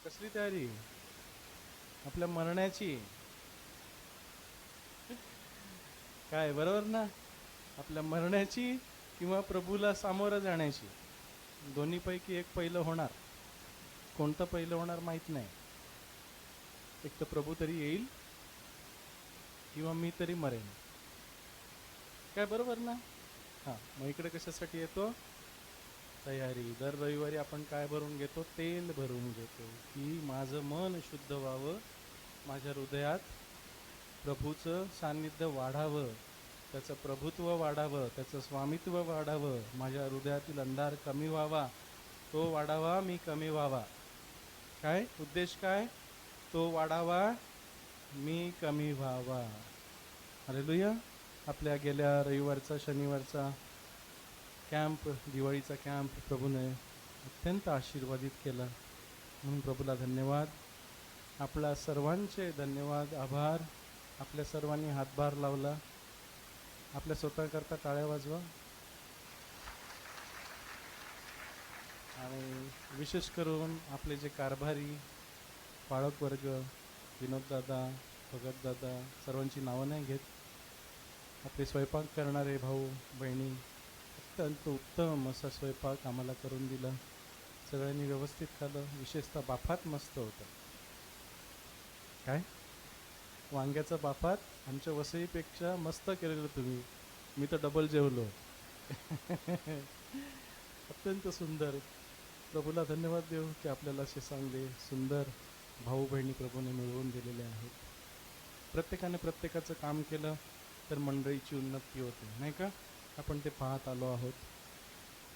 कसली तयारी? आपल्या मरण्याची. काय बरोबर ना? आपल्या मरण्याची किंवा प्रभूला सामोरं जाण्याची. दोन्हीपैकी एक पहिलं होणार. कोणतं पहिलं होणार माहीत नाही. एक तर प्रभू तरी येईल किंवा मी तरी मरेन. काय बरोबर ना? हां, मग इकडे कशासाठी येतो? तयारी. दर रविवारी आपण काय भरून घेतो? तेल भरून घेतो की माझं मन शुद्ध व्हावं, माझ्या हृदयात प्रभूचं सान्निध्य वाढावं, त्याचं प्रभुत्व वाढावं, त्याचं स्वामित्व वाढावं, माझ्या हृदयातील अंधार कमी व्हावा, तो वाढावा, मी कमी व्हावा. काय उद्देश? काय तो वाढावा, मी कमी व्हावा. हालेलुया. आपल्या गेल्या रविवारचा शनिवारचा कॅम्प, दिवाळीचा कॅम्प प्रभूने अत्यंत आशीर्वादित केला, म्हणून प्रभूला धन्यवाद. आपल्या सर्वांचे धन्यवाद, आभार. आपल्या सर्वांनी हातभार लावला. आपल्या स्वतःकरता टाळ्या वाजवा. आणि विशेष करून आपले जे कारभारी पाळक वर्ग, विनोददादा, भगतदादा, सर्वांची नावं नाही घेत, आपले स्वयंपाक करणारे भाऊ बहिणी, अत्यंत उत्तम असा स्वयंपाक आम्हाला करून दिला. सगळ्यांनी व्यवस्थित खाल्लं. विशेषतः बाफात मस्त होतं. काय वांग्याचा बाफात आमच्या वसईपेक्षा मस्त केलेलं तुम्ही. मी तर डबल जेवलो. अत्यंत सुंदर. प्रभूला धन्यवाद देऊ की आपल्याला असे चांगले सुंदर भाऊ बहिणी प्रभूने मिळवून दिलेले आहेत. प्रत्येकाने प्रत्येकाचं काम केलं तर मंडळीची उन्नती होते, नाही का? आपण ते पाहत आलो आहोत.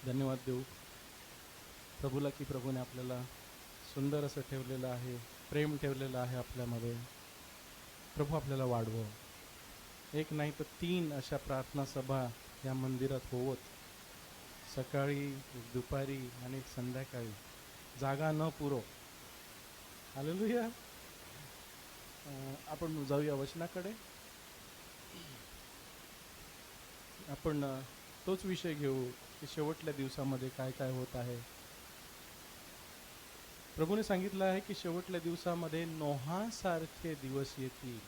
धन्यवाद देऊ प्रभूला की प्रभूने आपल्याला सुंदर असं ठेवलेलं आहे, प्रेम ठेवलेलं आहे आपल्यामध्ये. प्रभू आपल्याला वाढवो. एक नाही तर 3 अशा प्रार्थना सभा या मंदिरात होवत, सकाळी, दुपारी आणि संध्याकाळी. जागा न पुरो. हालेलुया. आपण जाऊया वचनाकडे. आपण तोच विषय घेऊ की शेवटल्या दिवसामध्ये काय काय होत आहे. प्रभूने सांगितलं आहे की शेवटल्या दिवसामध्ये नोहासारखे दिवस येतील.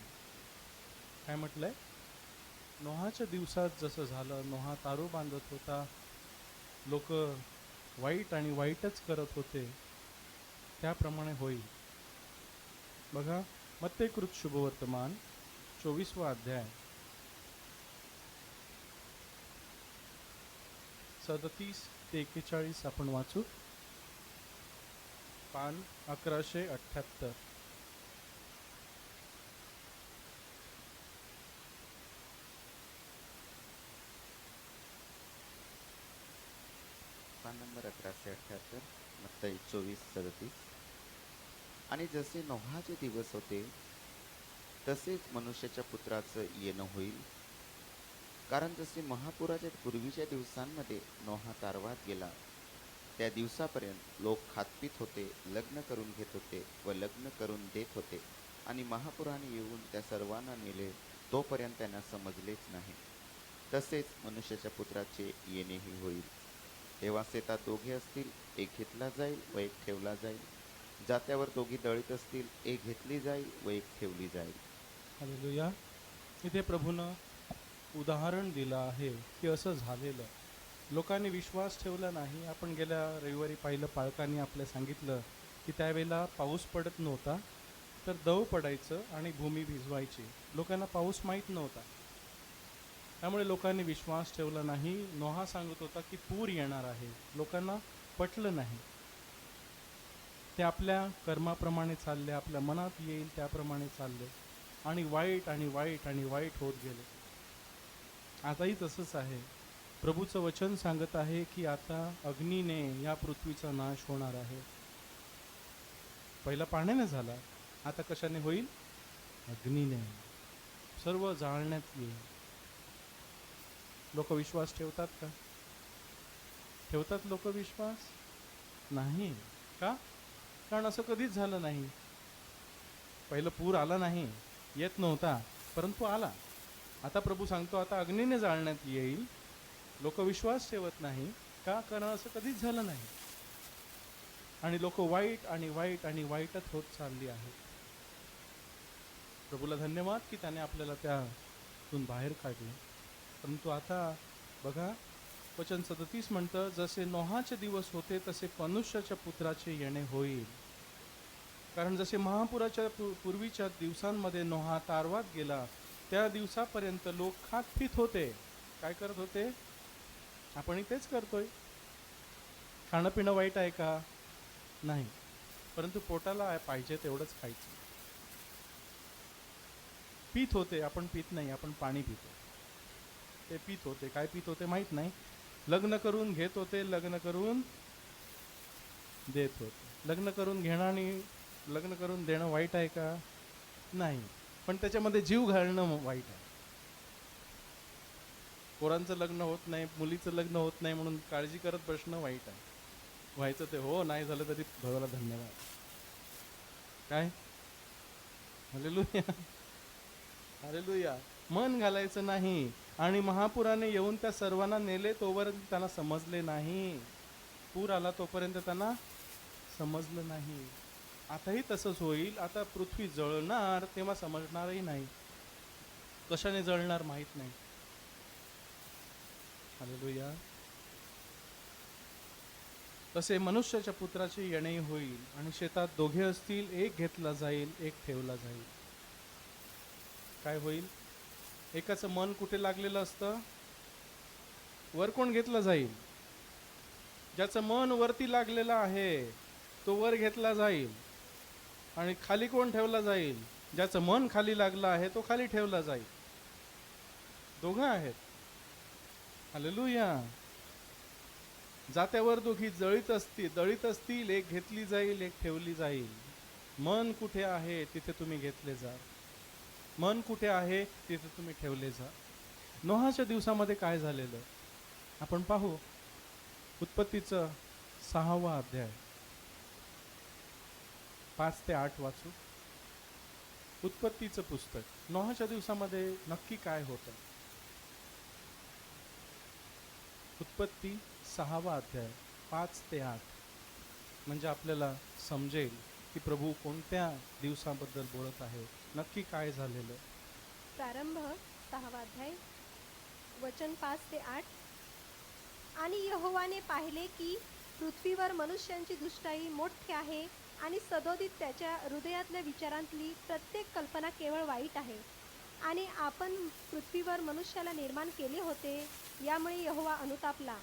काय म्हटलंय? नोहाच्या दिवसात जसं झालं, नोहा तारू बांधत होता, लोक वाईट आणि वाईटच करत होते, त्याप्रमाणे होईल. बघा, मत्तेकृत शुभवर्तमान 24वा अध्याय 37 ते 41 आपण वाचू. पान 1178. पान नंबर 1178, मत्ती 24:37. आणि जसे नोहाचे दिवस होते तसेच मनुष्याच्या पुत्राचं येणं होईल. कारण जसे महापुराच्या पूर्वीच्या दिवसांमध्ये नोहा तारवात गेला, त्या दिवसापर्यंत लोक खातपीत होते, लग्न करून घेत होते व लग्न करून देत होते, आणि महापुराने येऊन त्या सर्वांना नेले, तोपर्यंत त्यांना समजलेच नाही. तसेच मनुष्याच्या पुत्राचे येणेही होईल. तेव्हा शेतात दोघे असतील, एक घेतला जाईल व एक ठेवला जाईल. जात्यावर दोघी दळीत असतील, एक घेतली जाईल व एक ठेवली जाईल. हालेलुया. इथे प्रभूनं उदाहरण दिलं आहे की असं झालेलं. लोकांनी विश्वास ठेवला नाही. आपण गेल्या रविवारी पाहिलं, पालकांनी आपल्या सांगितलं की त्यावेळेला पाऊस पडत नव्हता, तर दव पडायचं आणि भूमी भिजवायची. लोकांना पाऊस माहीत नव्हता, त्यामुळे लोकांनी विश्वास ठेवला नाही. नोहा सांगत होता की पूर येणार आहे, लोकांना पटलं नाही. ते आपल्या कर्माप्रमाणे चालले, आपल्या मनात येईल त्याप्रमाणे चालले, आणि वाईट आणि वाईट आणि वाईट होत गेले. आताही तसंच आहे. प्रभूचं वचन सांगत आहे की आता अग्नीने या पृथ्वीचा नाश होणार आहे. पहिला पाण्याने झाला, आता कशाने होईल? अग्नीने. सर्व जाळण्यात येईल. लोक विश्वास ठेवतात का? ठेवतात लोक विश्वास? नाही. का? कारण असं कधीच झालं नाही. पहिलं पूर आला नाही, येत नव्हता, परंतु आला. आता प्रभू सांगतो आता अग्नीने जाळण्यात येईल. लोक विश्वास ठेवत नाही का? कारण असं कधीच झालं नाही. आणि लोक वाईट आणि वाईट आणि वाईटच होत चालली आहेत. प्रभूला धन्यवाद की त्याने आपल्याला त्यातून बाहेर काढले. परंतु आता बघा, वचन 37 म्हणतं, जसे नोहाचे दिवस होते तसे मनुष्याच्या पुत्राचे येणे होईल. कारण जसे महापुराच्या पूर्वीच्या दिवसांमध्ये नोहा तारवात गेला, त्या दिवसापर्यंत लोक खात पित होते. काय करत होते? आपण तेच करतोय. खाणं पिणं वाईट आहे का? नाही. परंतु पोटाला पाहिजे तेवढंच खायचं. पीत होते, आपण पीत नाही, आपण पाणी पितो. ते पीत होते, काय पीत होते माहित नाही. लग्न करून घेत होते, लग्न करून देत होते. लग्न करून घेणं आणि लग्न करून देणं वाईट आहे का? नाही. पण त्याच्यामध्ये जीव घालणं वाईट आहे. पोरांचं लग्न होत नाही, मुलीचं लग्न होत नाही म्हणून काळजी करत बसणं वाईट आहे. व्हायचं ते हो, नाही झालं तरी भगवाला धन्यवाद. काय? Hallelujah, hallelujah. मन घालायचं नाही. आणि महापुराने येऊन त्या सर्वांना नेले, तोपर्यंत त्यांना समजले नाही. पूर आला तोपर्यंत त्यांना समजलं नाही. आताही तसंच होईल. आता पृथ्वी जळणार तेव्हा समजणारही नाही. कशाने जळणार माहित नाही. हालेलुया. तसे मनुष्याच्या पुत्राचे येणे होईल. आणि शेतात दोघे असतील, एक घेतला जाईल, एक ठेवला जाईल. काय होईल? एकाचं मन कुठे लागलेलं असतं? वर. कोण घेतलं जाईल? ज्याचं मन वरती लागलेलं आहे तो वर घेतला जाईल. आणि खाली कोण ठेवला जाईल? ज्याचं मन खाली लागलं आहे तो खाली ठेवला जाईल. दोघं आहेत. हालेलुया. जात्यावर दोघी दळीत असतील, एक घेतली जाईल, एक ठेवली जाईल. मन कुठे आहे तिथे तुम्ही घेतले जा. मन कुठे आहे तिथे तुम्ही ठेवले जा. नोहाच्या दिवसामध्ये काय झालेलं आपण पाहू. उत्पत्तीचं 6वा अध्याय 5 ते 8 वाचू. उत्पत्तीचं पुस्तक. नोहाच्या दिवसामध्ये नक्की काय होतं? उत्पत्ती 6वा अध्याय 5 ते 8. म्हणजे आपल्याला समजेल की प्रभू कोणत्या दिवसाबद्दल बोलत आहे, नक्की काय झालेलं. प्रारंभ 6वा अध्याय वचन 5 ते 8. आणि यहोवाने पाहिले की पृथ्वीवर मनुष्यांची दुष्टाई मोठी आहे आणि सदोदित त्याच्या हृदयातल्या विचारांतली प्रत्येक कल्पना केवळ वाईट आहे. आणि आपण पृथ्वीवर मनुष्याला निर्माण केले होते, यामुळे यहोवा अनुतापला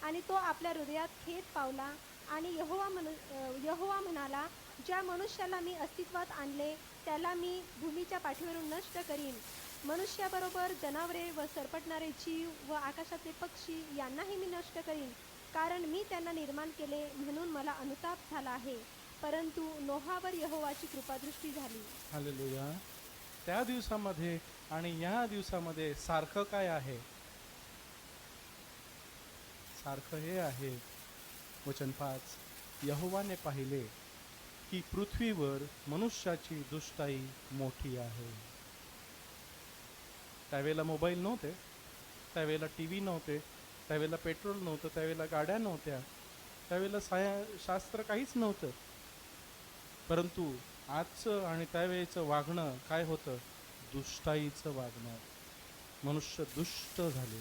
आणि तो आपल्या हृदयात खेद पावला. आणि यहोवा म्हणाला, ज्या मनुष्याला मी अस्तित्वात आणले त्याला मी भूमीच्या पाठीवरून नष्ट करीन. मनुष्याबरोबर जनावरे व सरपटणारे जीव व आकाशातले पक्षी यांनाही मी नष्ट करीन, कारण मी त्यांना निर्माण केले म्हणून मला अनुताप झाला आहे. परंतु नोहावर यहोवाची कृपादृष्टी झाली. हालेलुया. त्या दिवसामध्ये आणि या दिवसामध्ये सारखं काय आहे? सारखं हे आहे. वचन 5. यहोवाने पाहिले की पृथ्वीवर मनुष्याची दुष्टाई मोठी आहे. त्यावेळेला मोबाईल नव्हते, त्यावेळेला टीव्ही नव्हते, त्यावेळेला पेट्रोल नव्हतं, त्यावेळेला गाड्या नव्हत्या, त्यावेळेला शास्त्र काहीच नव्हतं. परंतु आजचं आणि त्यावेळेचं वागणं काय होतं? दुष्टाईचं वागणं. मनुष्य दुष्ट झाले.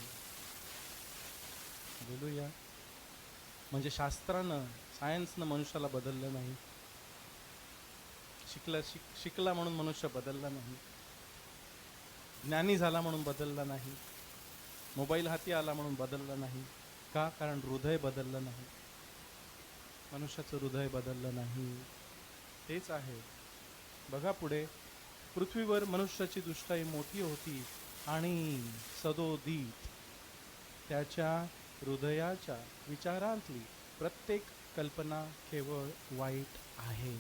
बोलूया. म्हणजे शास्त्रानं, सायन्सनं मनुष्याला बदललं नाही. शिकला म्हणून मनुष्य बदलला नाही. ज्ञानी झाला म्हणून बदलला नाही. मोबाईल हाती आला म्हणून बदलला नाही. का? कारण हृदय बदललं नाही. मनुष्याचं हृदय बदललं नाही. तेच आहे. बघा पुढे. पृथ्वीवर मनुष्याची दुष्टाई मोठी होती आणि सदोदित त्याच्या हृदयाच्या विचारांतली प्रत्येक कल्पना केवळ वाईट आहे.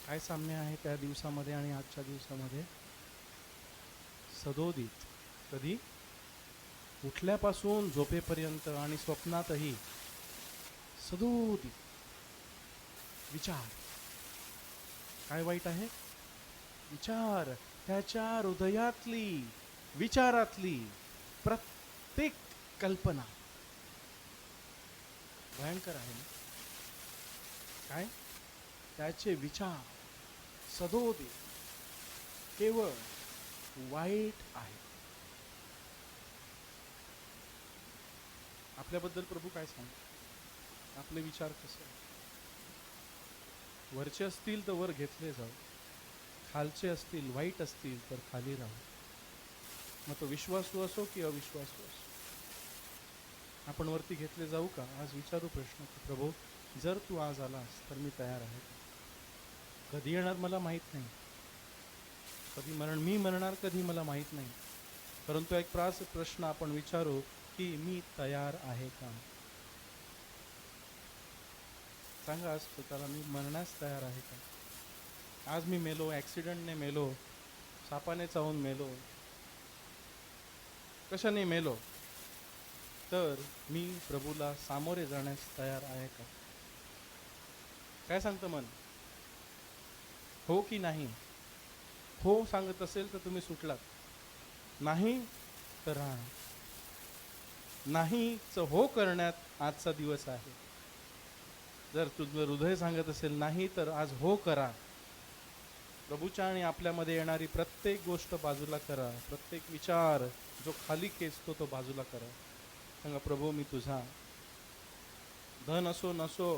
काय साम्य आहे त्या दिवसामध्ये आणि आजच्या दिवसामध्ये? सदोदित. कधी? उठल्यापासून झोपेपर्यंत आणि स्वप्नातही सदोदित विचार. काय वाईट आहे? विचार. त्याच्या हृदयातली, विचारातली प्रत्येक कल्पना. भयंकर आहे ना? काय? त्याचे विचार सदोदित केवळ वाईट आहे. आपल्याबद्दल प्रभू काय सांगतात? आपले विचार कसे आहेत? वरचे असतील तर वर घेतले जाऊ, खालचे असतील वाईट असतील तर खाली राहू. मग तो विश्वासू असो की अविश्वासू असो, आपण वरती घेतले जाऊ का? आज विचारू प्रश्न की प्रभू, जर तू आज आलास तर मी तयार आहे का? कधी येणार मला माहीत नाही, कधी मी मरणार कधी मला माहीत नाही, परंतु एक प्रश्न आपण विचारू की मी तयार आहे का? सांगा आज स्वतःला, मी मरण्यास तयार आहे का? आज मी मेलो, ॲक्सिडेंटने मेलो, सापाने चावून मेलो, कशाने मेलो, तर मी प्रभूला सामोरे जाण्यास तयार आहे का? काय सांगतं मन? हो की नाही? हो सांगत असेल तर तुम्ही सुटलात, नाही तर राहा. नाहीच हो करण्यात आजचा दिवस आहे. जर तुझं हृदय सांगत असेल नाही, तर आज हो करा. प्रभूच्या आणि आपल्यामध्ये येणारी प्रत्येक गोष्ट बाजूला करा. प्रत्येक विचार जो खाली खेचतो तो बाजूला करा. सांगा, प्रभू मी तुझा. धन असो नसो,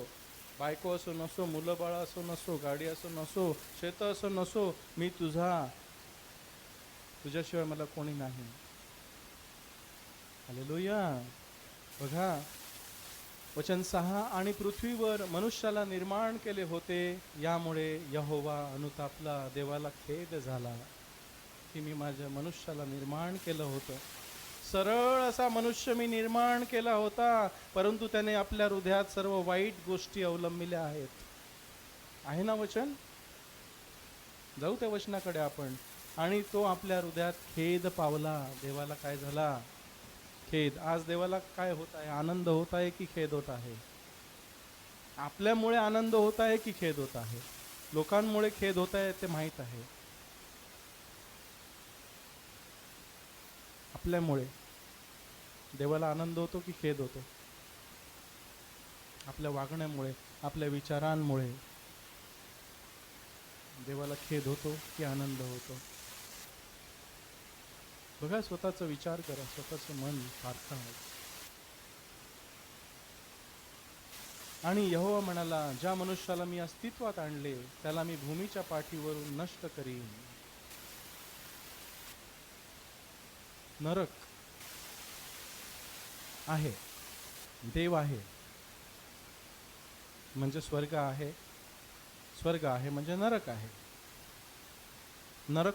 बायको असो नसो, मुलं बाळ असो नसो, गाडी असो नसो, शेत असो नसो, मी तुझा. तुझ्याशिवाय मला कोणी नाही. हालेलुया. बघा, वचन 6, आणि पृथ्वीवर मनुष्याला निर्माण केले होते, यामुळे यहोवा अनुतापला. देवाला खेद झाला की मी माझ्या मनुष्याला निर्माण केलं होतं. सरळ असा मनुष्य मी निर्माण केला होता, परंतु त्याने आपल्या हृदयात सर्व वाईट गोष्टी अवलंबिल्या आहेत. आहे ना वचन? जाऊ त्या वचनाकडे आपण. आणि तो आपल्या हृदयात खेद पावला. देवाला काय झाला? खेद. आज देवाला काय होत आहे? आनंद होत आहे की खेद होत आहे? आपल्यामुळे आनंद होत आहे की खेद होत आहे? लोकांमुळे खेद होत आहे ते माहीत आहे. आपल्यामुळे देवाला आनंद होतो की खेद होतो? आपल्या वागण्यामुळे, आपल्या विचारांमुळे देवाला खेद होतो की आनंद होतो? बघा, स्वतःचा विचार करा, स्वतःचं मन पारखा. आणि यहोवा म्हणाला, ज्या मनुष्याला मी अस्तित्वात आणले त्याला मी भूमीच्या पाठीवरून नष्ट करीन. नरक आहे, देव आहे म्हणजे स्वर्ग आहे, स्वर्ग आहे म्हणजे नरक आहे. नरक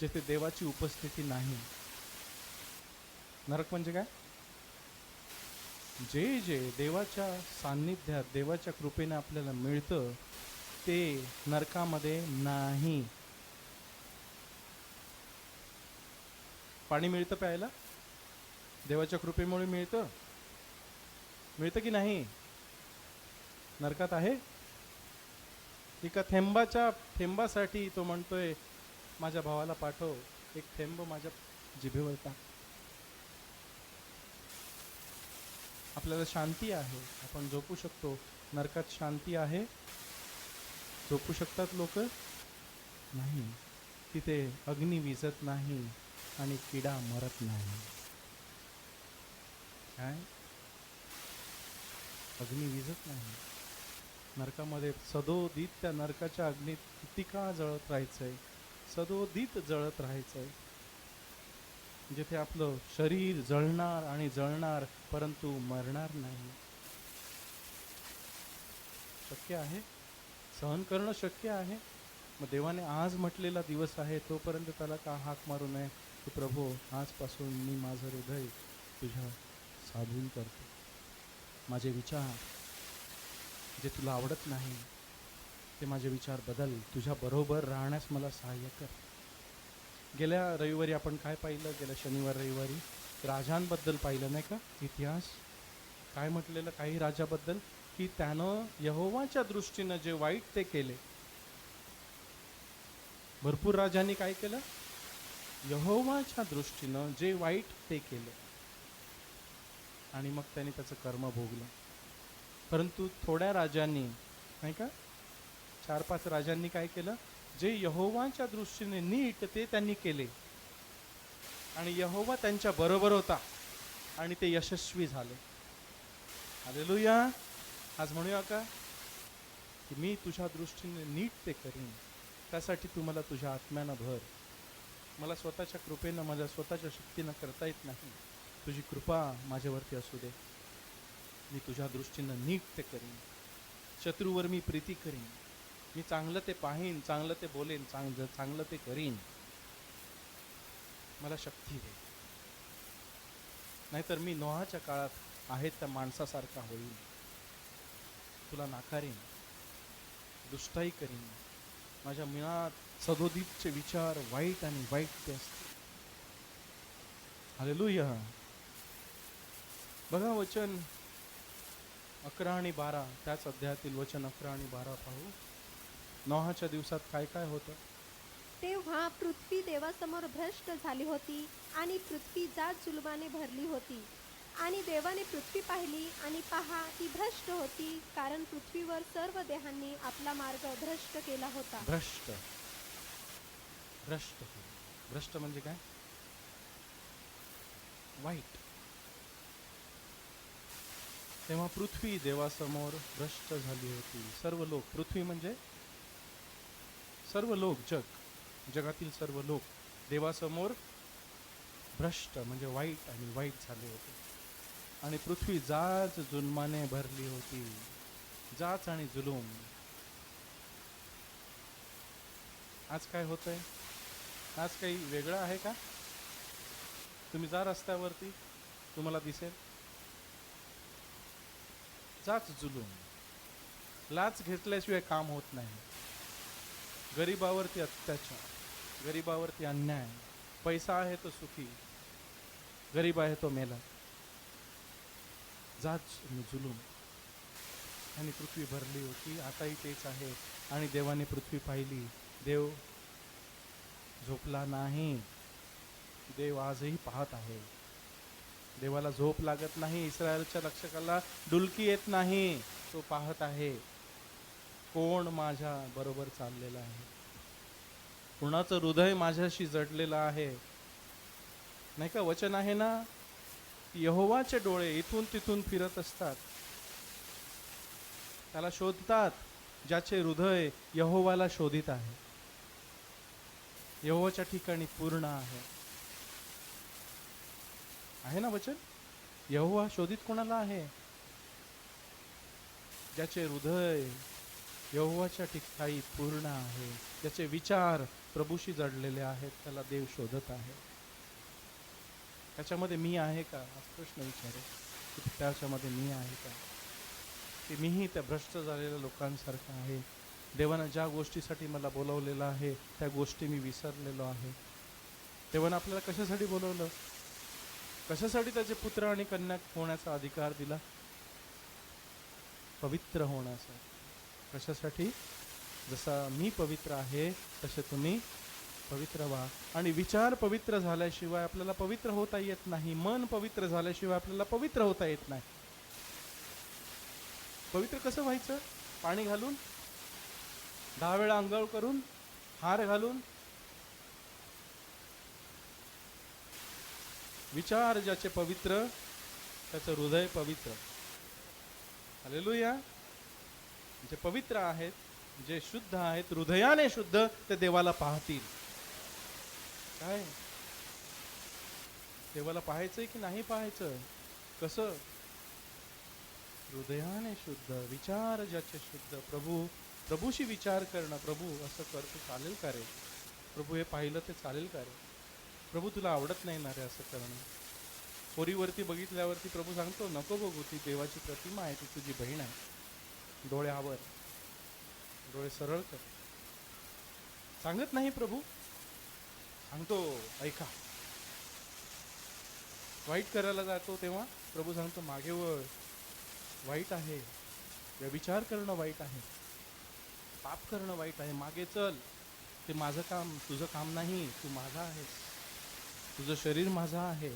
जिथे देवाची उपस्थिती नाही. नरक म्हणजे काय? जे जे देवाच्या सान्निध्यात, देवाच्या कृपेने आपल्याला मिळतं ते नरकामध्ये नाही. पाणी मिळतं प्यायला, देवाच्या कृपेमुळे मिळतं. मिळतं की नाही? नरकात आहे? एका थेंबासाठी तो म्हणतोय, माझ्या भावाला पाठव, एक थेंब माझ्या जिभेवर टाक. आपल्याला शांती आहे, आपण झोपू शकतो. नरकात शांती आहे? झोपू शकतात लोक? नाही. तिथे अग्नी विझत नाही आणि किडा मरत नाही. काय? अग्नी विझत नाही. नरकामध्ये सदोदित त्या नरकाच्या अग्नीत किती काळ जळत राहायचंय? सदोदित जळत राहायचंय. जिथे आपलं शरीर जळणार आणि जळणार, परंतु मरणार नाही. शक्य आहे? सहन करणं शक्य आहे? मग देवाने आज म्हटलेला दिवस आहे, तोपर्यंत त्याला का हाक मारू नये की प्रभू, आजपासून मी माझं हृदय तुझ्या साधून करतो. माझे विचार जे तुला आवडत नाही ते माझे विचार बदल. तुझ्या बरोबर राहण्यास मला सहाय्य कर. गेल्या रविवारी आपण काय पाहिलं? गेल्या शनिवार रविवारी राजांबद्दल पाहिलं नाही का? इतिहास काय म्हटलेलं काही राजाबद्दल की त्यानं यहोवाच्या दृष्टीनं जे वाईट ते केले. भरपूर राजांनी काय केलं? यहोवाच्या दृष्टीनं जे वाईट ते केलं आणि मग त्यांनी त्याचं कर्म भोगलं. परंतु थोड्या राजांनी, नाही का, 4-5 राजांनी काय केलं, जे यहोवाच्या दृष्टीने नीट ते त्यांनी केले आणि यहोवा त्यांच्या बरोबर होता आणि ते यशस्वी झाले. हालेलुया. आज म्हणूया का की मी तुझ्या दृष्टीने नीट ते करीन. त्यासाठी तू मला तुझ्या आत्म्यानं भर. मला स्वतःच्या कृपेनं, माझ्या स्वतःच्या शक्तीनं करता येत नाही. तुझी कृपा माझ्यावरती असू दे. मी तुझ्या दृष्टीनं नीट ते करीन. शत्रूवर मी प्रीती करीन. मी चांगलं ते पाहीन, चांगलं ते बोलेन, चांगलं ते करीन. मला शक्ती दे. नाहीतर मी नोहाच्या काळात आहे त्या माणसासारखा होईल. तुला नाकारीन, दुष्टाई करीन. माझ्या मनात सदोदितचे विचार वाईट आणि वाईट ते असते. हालेलुया. बघा वचन 11 आणि 12, त्याच अध्यायातील वचन 11 आणि 12 पाहू. नोहाच्या दिवसात काय काय होतं. तेव्हा पृथ्वी देवासमोर भ्रष्ट झाली होती आणि पृथ्वी जात जुलमाने भरली होती. आणि देवाने पृथ्वी पाहिली आणि पहा ती भ्रष्ट होती, कारण पृथ्वीवर सर्व देहांनी आपला मार्ग भ्रष्ट केला होता. भ्रष्ट भ्रष्ट भ्रष्ट म्हणजे काय, वाईट. तेव्हा पृथ्वी देवासमोर भ्रष्ट झाली होती. सर्व लोक, पृथ्वी म्हणजे सर्व लोक, जगातील सर्व लोक देवासमोर भ्रष्ट म्हणजे वाईट आणि वाईट झाले होते. आणि पृथ्वी जाच जुलमाने भरली होती. जाच आणि जुलूम. आज काय होतंय, आज काही वेगळं आहे का. तुम्ही जा रस्त्यावरती, तुम्हाला दिसेल जाच जुलूम. लाच घेतल्याशिवाय काम होत नाही. गरीबावरती अत्याचार, गरीबावरती अन्याय. पैसा आहे तो सुखी, गरीब आहे तो मेला. जाच आणि जुलूम. आणि पृथ्वी भरली होती. आताही तेच आहे. आणि देवाने पृथ्वी पाहिली. देव झोपला नाही. देव आजही पाहत आहे. देवाला झोप लागत नाही. इस्रायलच्या रक्षकाला डुलकी येत नाही. तो पाहत आहे कोण माझ्या बरोबर चाललेला आहे, कुणाचं हृदय माझ्याशी जडलेलं आहे. नाही का वचन आहे ना, यहोवाचे डोळे इथून तिथून फिरत असतात. त्याला शोधतात ज्याचे हृदय यहोवाला शोधित आहे, यहोवाच्या ठिकाणी पूर्ण आहे ना वचन. यहोवा शोधित कोणाला आहे, ज्याचे हृदय यहोवाच्या ठिकाणी पूर्ण आहे, ज्याचे विचार प्रभूशी जडलेले आहेत, त्याला देव शोधत आहे. त्याच्यामध्ये मी आहे का, हा प्रश्न विचारे की त्याच्यामध्ये मी आहे का, की मीही त्या भ्रष्ट झालेल्या लोकांसारखं आहे. देवानं ज्या गोष्टीसाठी मला बोलवलेलं आहे त्या गोष्टी मी विसरलेलो आहे. देवानं आपल्याला कशासाठी बोलवलं, कशासाठी त्याचे पुत्र आणि कन्या होण्याचा अधिकार दिला, पवित्र होण्याचा. कशासाठी, जसा मी पवित्र आहे तसे तुम्ही पवित्र व्हा. आणि विचार पवित्र झाल्याशिवाय आपल्याला पवित्र होता येत नाही. मन पवित्र झाल्याशिवाय आपल्याला पवित्र होता येत नाही. पवित्र कसं व्हायचं, पाणी घालून, 10 वेळा अंघोळ करून, हार घालून. विचार ज्याचे पवित्र त्याचं हृदय पवित्र. हालेलुया. जे पवित्र आहेत, जे शुद्ध आहेत, हृदयाने शुद्ध, ते देवाला पाहतील. काय देवाला पाहायचंय की नाही पाहायचं, कसं, हृदयाने शुद्ध, विचार ज्याचे शुद्ध. प्रभूशी विचार करणं, प्रभू असं करतो चालेल का रे, प्रभू हे पाहिलं ते चालेल का रे, प्रभू तुला आवडत नाही ना रे असं करणं. पोरीवरती बघितल्यावरती प्रभू सांगतो नको बघू, ती देवाची प्रतिमा आहे, ती तुझी बहीण आहे, डोळे आवर, डोळे सरळ कर. सांगत नाही प्रभू, सांगतो ऐका. वाईट करायला जातो तेव्हा प्रभू सांगतो मागे वळ, वाईट आहे, व्यभिचार करणं वाईट आहे, पाप करणं वाईट आहे, मागे चल, ते माझं काम, तुझं काम नाही, तू माझा आहेस, तुझं शरीर माझं आहे.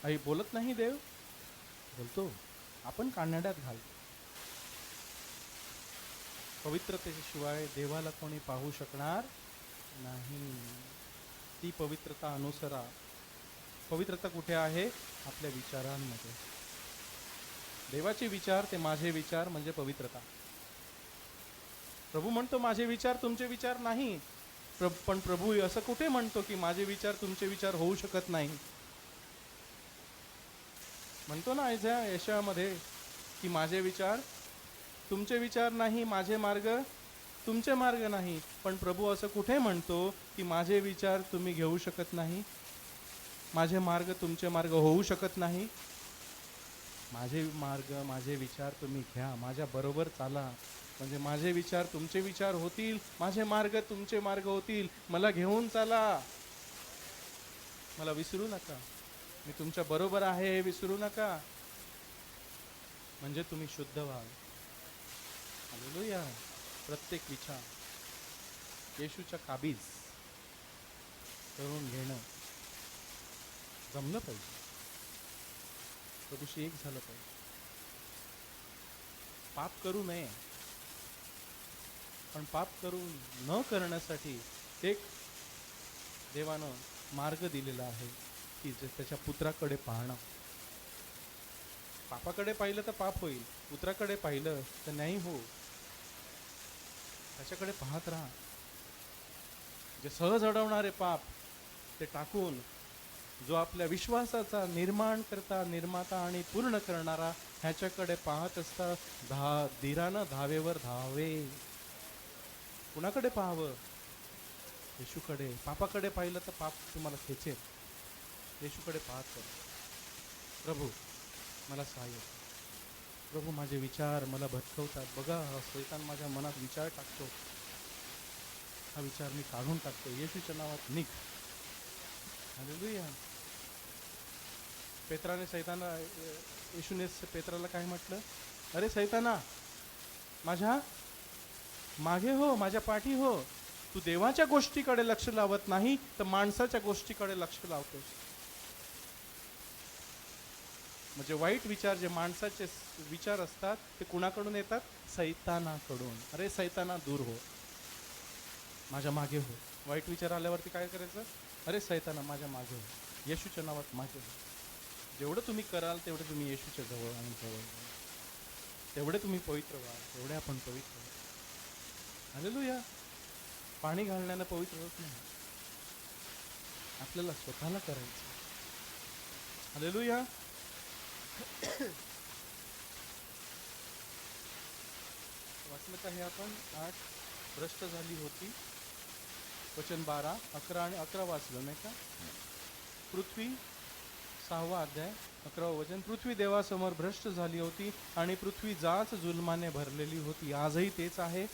आई बोलत नाही देव, बोलतो. आपण कानड्यात घालतो, पवित्रतेशिवाय देवाला कोणी पाहू शकणार नाही. ती पवित्रता अनुसरा. पवित्रता कुठे आहे? आपल्या विचारांमध्ये. देवाचे विचार ते माझे विचार म्हणजे पवित्रता. प्रभू म्हणतो माझे विचार तुमचे विचार नाही. पण प्रभू असं कुठे म्हणतो की माझे विचार तुमचे विचार होऊ शकत नाही? म्हणतो ना यशामध्ये की माझे विचार तुमचे विचार नाही, माझे मार्ग तुमचे मार्ग नाही. पण प्रभू असं कुठे म्हणतो की माझे विचार तुम्ही घेऊ शकत नाही, माझे मार्ग तुमचे मार्ग होऊ शकत नाही? माझे मार्ग माझे विचार तुम्ही घ्या, माझ्या बरोबर चाला, म्हणजे माझे विचार तुमचे विचार होतील, माझे मार्ग तुमचे मार्ग होतील. मला घेऊन चाला, मला विसरू नका. मी तुमच्या बरोबर आहे हे विसरू नका, म्हणजे तुम्ही शुद्ध व्हाल. हालेलुया. प्रत्येक विचार येशूच्या काबीज करून घेणं जमलं पाहिजे. प्रभूशी एक झालं पाहिजे. पाप करू नये, पण पाप करू न करण्यासाठी एक देवानं मार्ग दिलेला आहे की त्याच्या पुत्राकडे पाहणं. पापाकडे पाहिलं तर पाप होईल, पुत्राकडे पाहिलं तर नाही हो. त्याच्याकडे पाहत राहा. जे सहज अडवणारे पाप ते टाकून जो आपल्या विश्वासाचा निर्माण करता, निर्माता आणि पूर्ण करणारा ह्याच्याकडे पाहत असता धीरानं धावेवर धावे. कुणाकडे पाहावं? येशूकडे. पापाकडे पाहिलं तर पाप तुम्हाला खेचेल. येशूकडे पाहत प्रभू मला सहाय्य. प्रभू माझे विचार मला भटकवतात. बघा शैतान माझ्या मनात विचार टाकतो, हा विचार मी काढून टाकतो. येशूच्या नावात निघ. हालेलुया. पेत्राने येशूने पेत्राला काय म्हटलं? अरे सैताना, माझ्या मागे हो, माझ्या पाठी हो. तू देवाच्या गोष्टीकडे लक्ष लावत नाही तर माणसाच्या गोष्टीकडे लक्ष लावतोस. म्हणजे वाईट विचार जे माणसाचे विचार असतात ते कुणाकडून येतात? सैतानाकडून. अरे सैताना दूर हो, माझ्या मागे हो. वाईट विचार आल्यावरती काय करायचं? अरे सैताना माझ्या मागे हो, येशूच्या नावात मागे हो. जेवढं तुम्ही कराल तेवढं तुम्ही येशूच्या जवळ आणि जवळ, तेवढे तुम्ही पवित्र व्हाल, तेवढे आपण पवित्र व्हाल. हालेलुया. पाणी घालण्यानं पवित्र होत नाही, आपल्याला स्वतःला करायचं. हालेलुया. वाचलं का हे आपण? 8 भ्रष्ट झाली होती, वचन 12, 11 आणि 11 वाचलं नाही का? पृथ्वी 6वा अध्याय 11वं वचन. पृथ्वी देवासमोर भ्रष्ट झाली होती आणि पृथ्वी जाच जुलमाने भरलेली होती. आजही तेच आहे.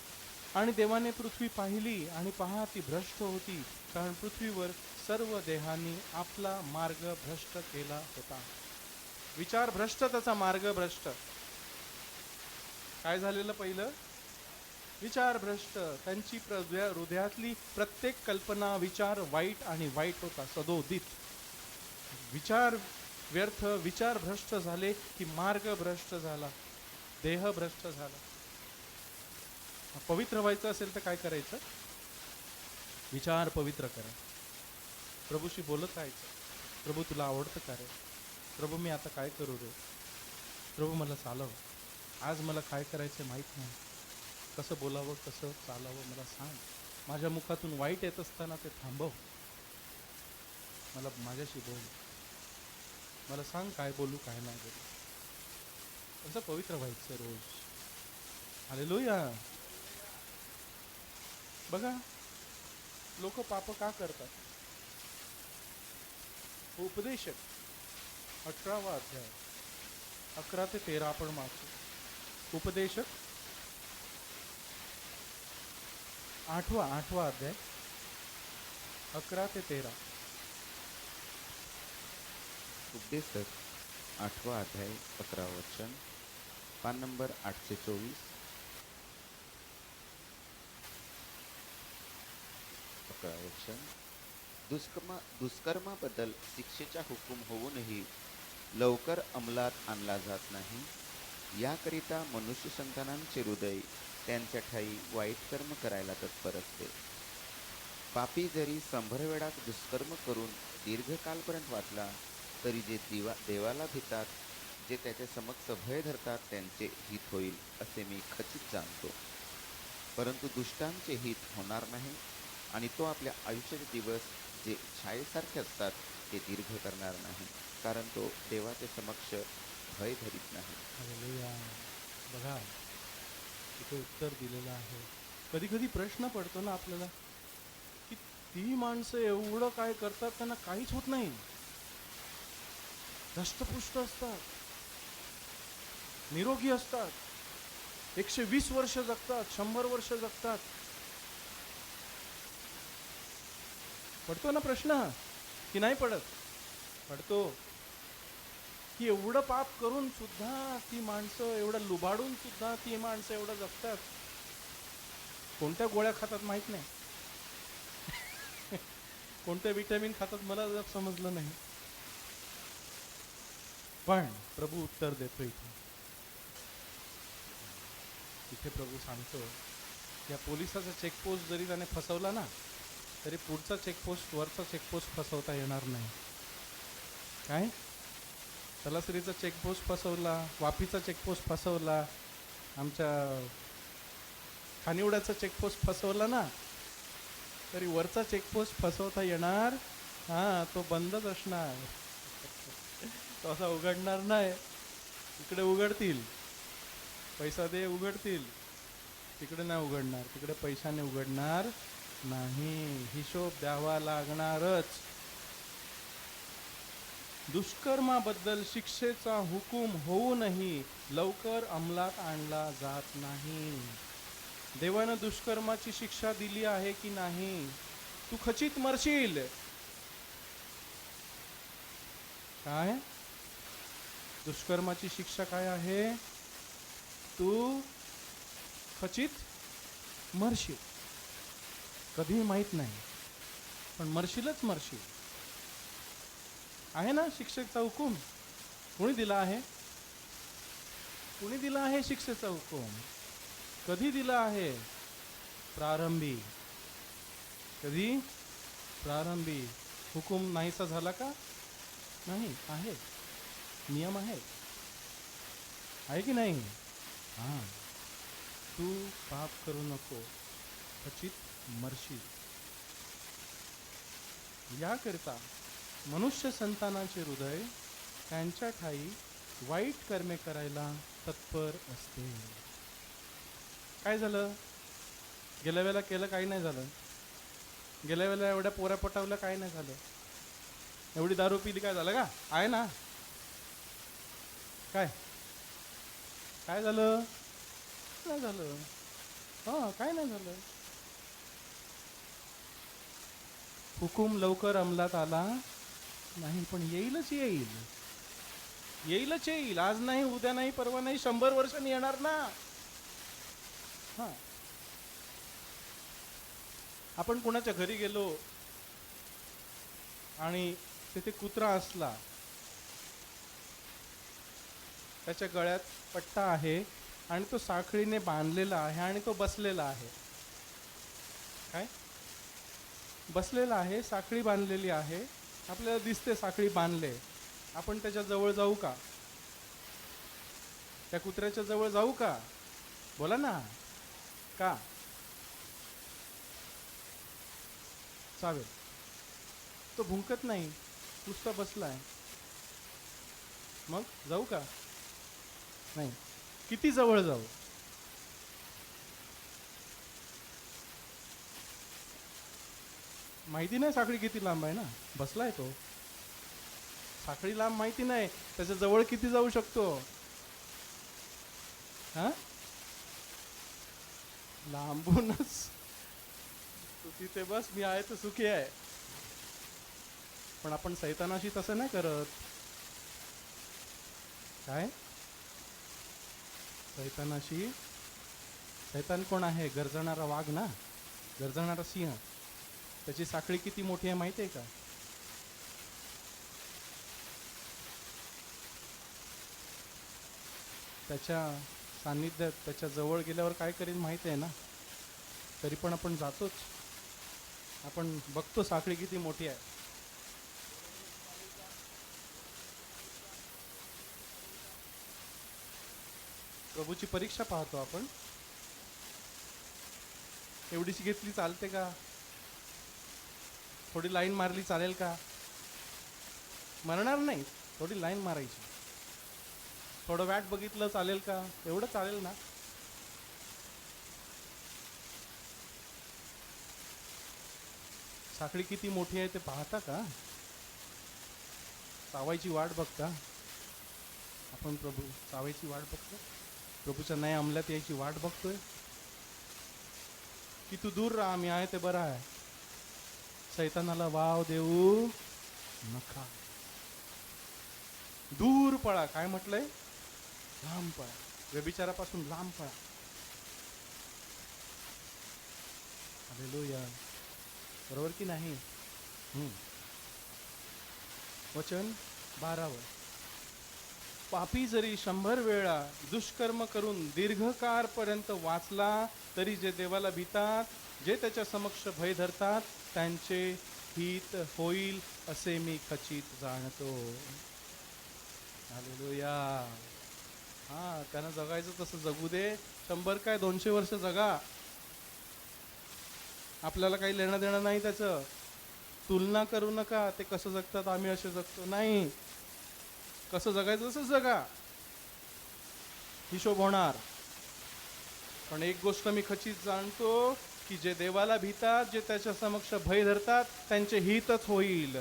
आणि देवाने पृथ्वी पाहिली आणि पहा ती भ्रष्ट होती, कारण पृथ्वीवर सर्व देहांनी आपला मार्ग भ्रष्ट केला होता. विचार भ्रष्ट, त्याचा मार्ग भ्रष्ट. काय झालेलं? पहिलं विचार भ्रष्ट. त्यांची हृदयातली प्रत्येक कल्पना, विचार वाईट आणि वाईट होता सदोदित. विचार व्यर्थ, विचार भ्रष्ट झाले की मार्ग भ्रष्ट झाला, देह भ्रष्ट झाला. पवित्र व्हायचं असेल तर काय करायचं? विचार पवित्र करा. प्रभूशी बोलत राहायचं. प्रभू तुला आवडतं का रे? प्रभू मी आता काय करू रे? प्रभू मला चालव. आज मला काय करायचं माहीत नाही. कसं बोलावं, कसं चालावं मला सांग. माझ्या मुखातून वाईट येत असताना ते थांबव. मला माझ्याशी बोल. मला सांग काय बोलू काय नाही बोलू. असं पवित्र व्हायचं रोज. हालेलुया. बघा लोक पाप का करतात? उपदेशक 18वा अध्याय 11 ते 13 आपण वाचू. उपदेशक 8वा अध्याय 11 ते 13. उपदेशक 8वा अध्याय 11 वचन, पान नंबर 824. 11 वचन. दुष्कर्माबद्दल शिक्षेचा हुकूम होऊनही लवकर अंमलात आणला जात नाही, याकरिता मनुष्य संतानांचे हृदय त्यांच्या ठाई वाईट कर्म करायला तत्पर असते. पापी जरी 100 वेळा दुष्कर्म करून दीर्घकालपर्यंत वाचला तरी जे देवाला भितात, जे त्याच्या समक्ष भय धरतात, त्यांचे हित होईल असे मी खचित जाणतो. परंतु दुष्टांचे हित होणार नाही आणि तो आपल्या आयुष्याचे दिवस जे छायेसारखे असतात ते दीर्घ करणार नाही, कारण तो देवाच्या समक्ष भय धरीत नाही. हालेलुया. बघा इथे उत्तर दिलेलं आहे. कधी कधी प्रश्न पडतो ना आपल्याला की ती माणसं एवढं काय करतात, त्यांना काहीच होत नाही, धष्टपुष्ट असतात, निरोगी असतात, 120 वर्ष जगतात, 100 वर्ष जगतात. पडतो ना प्रश्न की नाही पडत? पडतो की एवढं पाप करून सुद्धा ती माणसं, एवढं लुबाडून सुद्धा ती माणसं एवढं जगतात. कोणत्या गोळ्या खातात माहित नाही, कोणत्या विटॅमिन खातात मला जर समजलं नाही. पण प्रभू उत्तर देतो इथे प्रभू सांगतो या पोलिसाचा चेकपोस्ट जरी त्याने फसवला ना, तरी पुढचा चेकपोस्ट, वरचा चेकपोस्ट फसवता येणार नाही. काय? तलासरीचा चेकपोस्ट फसवला, वापीचा चेकपोस्ट फसवला, आमच्या खानिवड्याचा चेकपोस्ट फसवला ना, तरी वरचा चेकपोस्ट फसवता येणार? तो बंदच असणार. तो असा उघडणार नाही. इकडे उघडतील, पैसा दे उघडतील, तिकडे नाही उघडणार. तिकडे पैशाने उघडणार नाही, हिशोब द्यावा लागणारच. दुष्कर्माबद्दल शिक्षेचा हुकूम होऊनही लवकर अंमलात आणला जात नाही. देवानं दुष्कर्माची शिक्षा दिली आहे की नाही? तू खचित मरशील. काय? दुष्कर्माची शिक्षा काय आहे? तू खचित मरशील. कधी माहित नाही, पण मरशीलच मरशील. आहे ना शिक्षेचा हुकूम? कोणी दिला आहे? कोणी दिला आहे शिक्षेचा हुकूम? कधी दिला आहे? प्रारंभी. कधी? प्रारंभी. हुकूम नाहीसा झाला का? नाही, आहे. नियम आहे की नाही? तू पाप करू नको, खचित मरशील. याकरिता मनुष्य संतानाचे हृदय त्यांच्या ठाई वाईट कर्मे करायला तत्पर असते. काय झालं? गेल्या वेळेला केलं, काही नाही झालं. गेल्या वेळेला एवढ्या पोऱ्या पटावल्या, काही नाही झालं. एवढी दारू पिली, काय झालं का? आहे ना. काय काय झालं? काय झालं? काय नाही झालं. हुकूम लवकर अंमलात आला नाही, पण येईलच येईल. येईलच येईल. आज नाही, उद्या नाही, परवा नाही, 100 वर्षांनी येणार ना. आपण कोणाच्या घरी गेलो आणि तिथे कुत्रा असला, त्याच्या गळ्यात पट्टा आहे आणि तो साखळीने बांधलेला आहे आणि तो बसलेला आहे. काय? बसलेला आहे, साखळी बांधलेली आहे, आपल्याला दिसते साखळी बांधले. आपण त्याच्या जवळ जाऊ का? त्या कुत्र्याच्या जवळ जाऊ का? बोला ना. का? चालेल. तो भुंकत नाही, नुसता बसलाय. मग जाऊ का? नाही. किती जवळ जाऊ? माहिती नाही साखळी किती लांब आहे ना, बसलाय तो. साखळी लांब माहिती नाही, त्याच्या जवळ किती जाऊ शकतो? लांबूनच तू तिथे बस, मी आहे तर सुखी आहे. पण आपण सैतानाशी तसं नाही करत. काय? सैतानाशी, सैतान कोण आहे? गरजणारा वाघ ना, गरजणारा सिंह. त्याची साखळी किती मोठी आहे माहिती आहे का? त्याच्या सान्निध्यात त्याच्या जवळ गेल्यावर काय करेल माहिती आहे ना. तरी पण आपण जातोच. आपण बघतो साखळी किती मोठी आहे. प्रभूची परीक्षा पाहतो आपण. एवढीशी घेतली चालते का? थोडी लाईन मारली चालेल का? मरणार नाही. थोडी लाईन मारायची. थोडं वाट बघितलं चालेल का? एवढं चालेल ना. साखळी किती मोठी आहे ते पाहता का? चावायची वाट बघता. आपण प्रभू चावायची वाट बघतो. प्रभूच्या न्याय अंमलात यायची वाट बघतोय की तू दूर राहा, मी आहे ते बरं आहे. सैतानाला वाव देऊ नका. दूर पळा. काय म्हटलंय? लांब पळा. व्यभिचारापासून लांब पळा. हालेलुया. बरोबर की नाही? वचन 12. पापी जरी 100 वेळा दुष्कर्म करून दीर्घकाळपर्यंत वाचला तरी जे देवाला भीतात, जे त्याच्या समक्ष भय धरतात, त्यांचे हित होईल असे मी खचित जाणतो. हालेलुया. हा, त्यांना जगायचं तसं जगू दे. 100 काय 200 वर्ष जगा. आपल्याला काही लेणं देणं नाही त्याचं. तुलना करू नका. ते कसं जगतात आम्ही असे जगतो. नाही, कसं जगायचं तसंच जगा. हिशोब होणार. पण एक गोष्ट मी खचित जाणतो की जे देवाला भीतात, जे त्याच्या समक्ष भय धरतात, त्यांचे हितच होईल.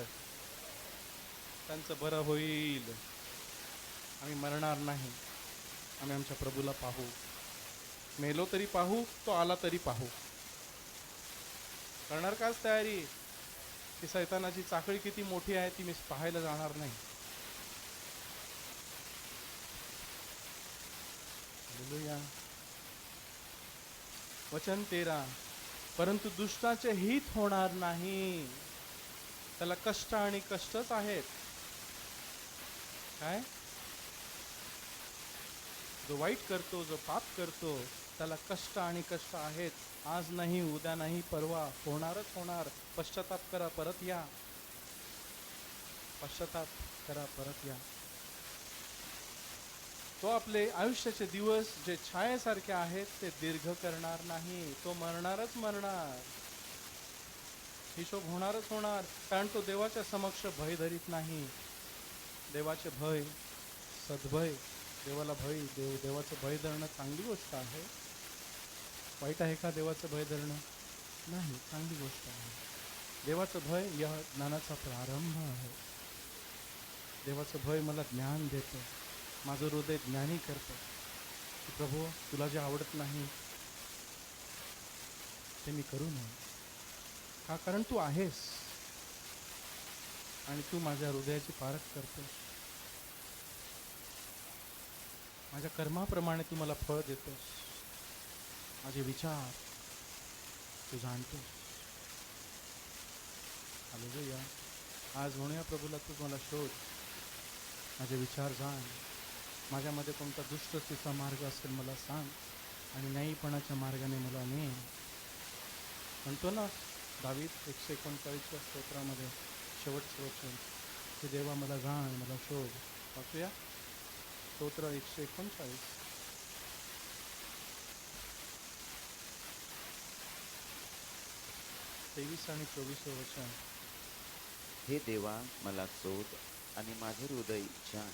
त्यांचं बरं होईल. आम्ही मरणार नाही. आम्ही आमच्या प्रभूला पाहू. मेलो तरी पाहू, तो आला तरी पाहू. करणार काच तयारी की सैतानाची साखळी किती मोठी आहे ती मी पाहायला जाणार नाही. हालेलुया. वचन 13. परंतु दुष्टाचे हित होणार नाही. त्याला कष्ट आणि कष्टच आहेत. काय? जो वाईट करतो, जो पाप करतो, त्याला कष्ट आणि कष्ट आहेत. आज नाही, उद्या नाही, परवा होणारच होणार. पश्चाताप करा, परत या. पश्चाताप करा, परत या. तो आपले आयुष्याचे दिवस जे छायेसारखे आहेत ते दीर्घ करणार नाही. तो मरणारच मरणार. हिशोब होणारच होणार. कारण तो देवाच्या समक्ष भय धरीत नाही. देवाचे भय, सद्भय, देवाला भय, देवाचं भय धरणं चांगली गोष्ट आहे. वाईट आहे का देवाचं भय धरणं? नाही, चांगली गोष्ट आहे. देवाचं भय या ज्ञानाचा प्रारंभ आहे. देवाचं भय मला ज्ञान देतं. माझं हृदय ज्ञानी करतं की प्रभू तुला जे आवडत नाही ते मी करू नये. का? कारण तू आहेस आणि तू माझ्या हृदयाची पारख करतोस. माझ्या कर्माप्रमाणे तू मला फळ देतोस. माझे विचार तू जाणतोस. हालेलुया. आज म्हणूया प्रभूला, तू मला शोध. माझे विचार जाण. माझ्यामध्ये कोणता दुष्टतेचा मार्ग असेल मला सांग आणि न्यायीपणाच्या मार्गाने मला ने. म्हणतो ना दावीद 139 स्तोत्रामध्ये शेवटचं वचन की देवा मला जाण, मला शोध. वाचूया स्तोत्र 139. 23 आणि 24 वचन. हे देवा मला शोध आणि माझे हृदय जाण.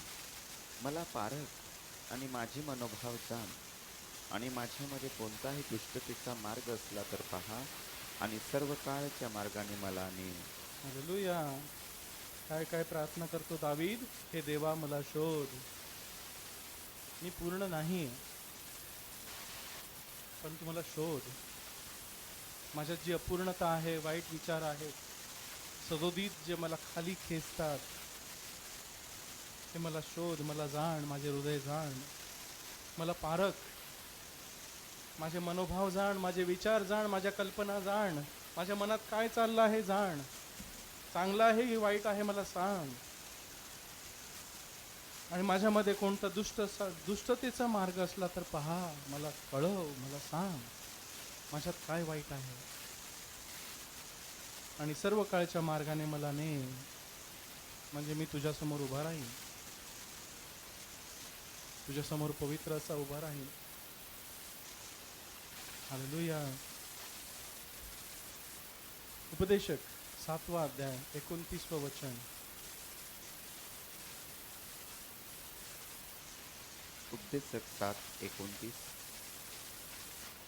मला पारख आणि माझे मनोभाव जाण. आणि माझ्यामध्ये कोणताही दुष्टतेचा मार्ग असला तर पहा आणि सर्व काळच्या मार्गाने मला ने. हालेलुया. काय काय प्रार्थना करतो दावीद. हे देवा मला शोध. मी पूर्ण नाही पण तू मला शोध. माझ्यात जी अपूर्णता आहे, वाईट विचार आहेत, सदोदित जे मला खाली खेचतात, ते मला शोध, मला जाण, माझे हृदय जाण, मला पारख, माझे मनोभाव जाण, माझे विचार जाण, माझ्या कल्पना जाण, माझ्या मनात काय चाललं आहे जाण. चांगलं आहे की वाईट आहे मला सांग. आणि माझ्यामध्ये कोणता दुष्टतेचा मार्ग असला तर पहा, मला कळव, मला सांग माझ्यात काय वाईट आहे, आणि सर्व काळच्या मार्गाने मला ने, म्हणजे मी तुझ्यासमोर उभा राहीन, तुझ्यासमोर पवित्र असा उभा राहीन. हालेलुया. उपदेशक 7वा अध्याय 29व वचन. उपदेशक 7:29,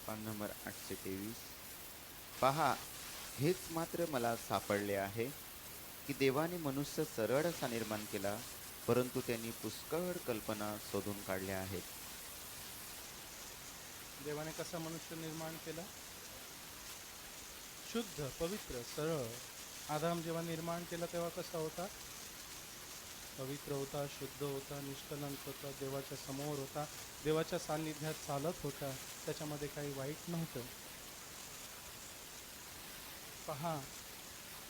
पान नंबर 823. पहा, हेच मात्र मला सापडले आहे की देवाने मनुष्य सरळ असा निर्माण केला, परंतु त्यांनी पुष्कळ कल्पना शोधून काढल्या आहेत. देवाने कसा मनुष्य निर्माण केला? शुद्ध, पवित्र, सरळ. आदाम जेव्हा निर्माण केला तेव्हा कसा होता? पवित्र होता, शुद्ध होता, निष्कलंक होता, देवाच्या समोर होता, देवाच्या सान्निध्यात चालत होता, त्याच्यामध्ये काही वाईट नव्हतं. पहा,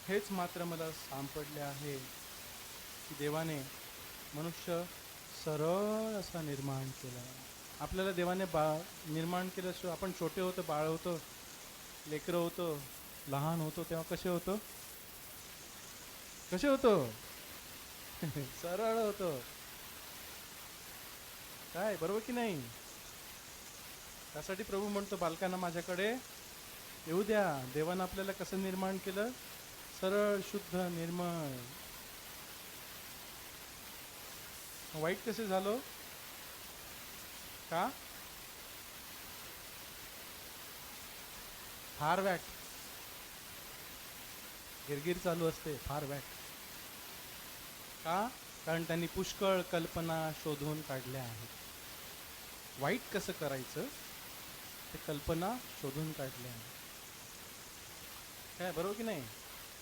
हेच मात्र मला सापडले आहे की देवाने मनुष्य सरळ असा निर्माण केला. आपल्याला देवाने निर्माण केल्याशिवाय, आपण छोटे होतो, बाळ होतो, लेकरं होतो, लहान होतो, तेव्हा कसे होतो? सरळ होतो. काय, बरोबर की नाही? त्यासाठी प्रभू म्हणतो, बालकांना माझ्याकडे येऊ द्या. देवानं आपल्याला कसं निर्माण केलं? सरळ, शुद्ध, निर्मळ. वाईट कसे झालो? का? फार वॅट, गिरगिर चालू असते, फार वॅट. का? कारण त्यांनी पुष्कळ कल्पना शोधून काढल्या आहेत. वाईट कसं करायचं ते कल्पना शोधून काढल्या आहेत. काय, बरोबर की नाही?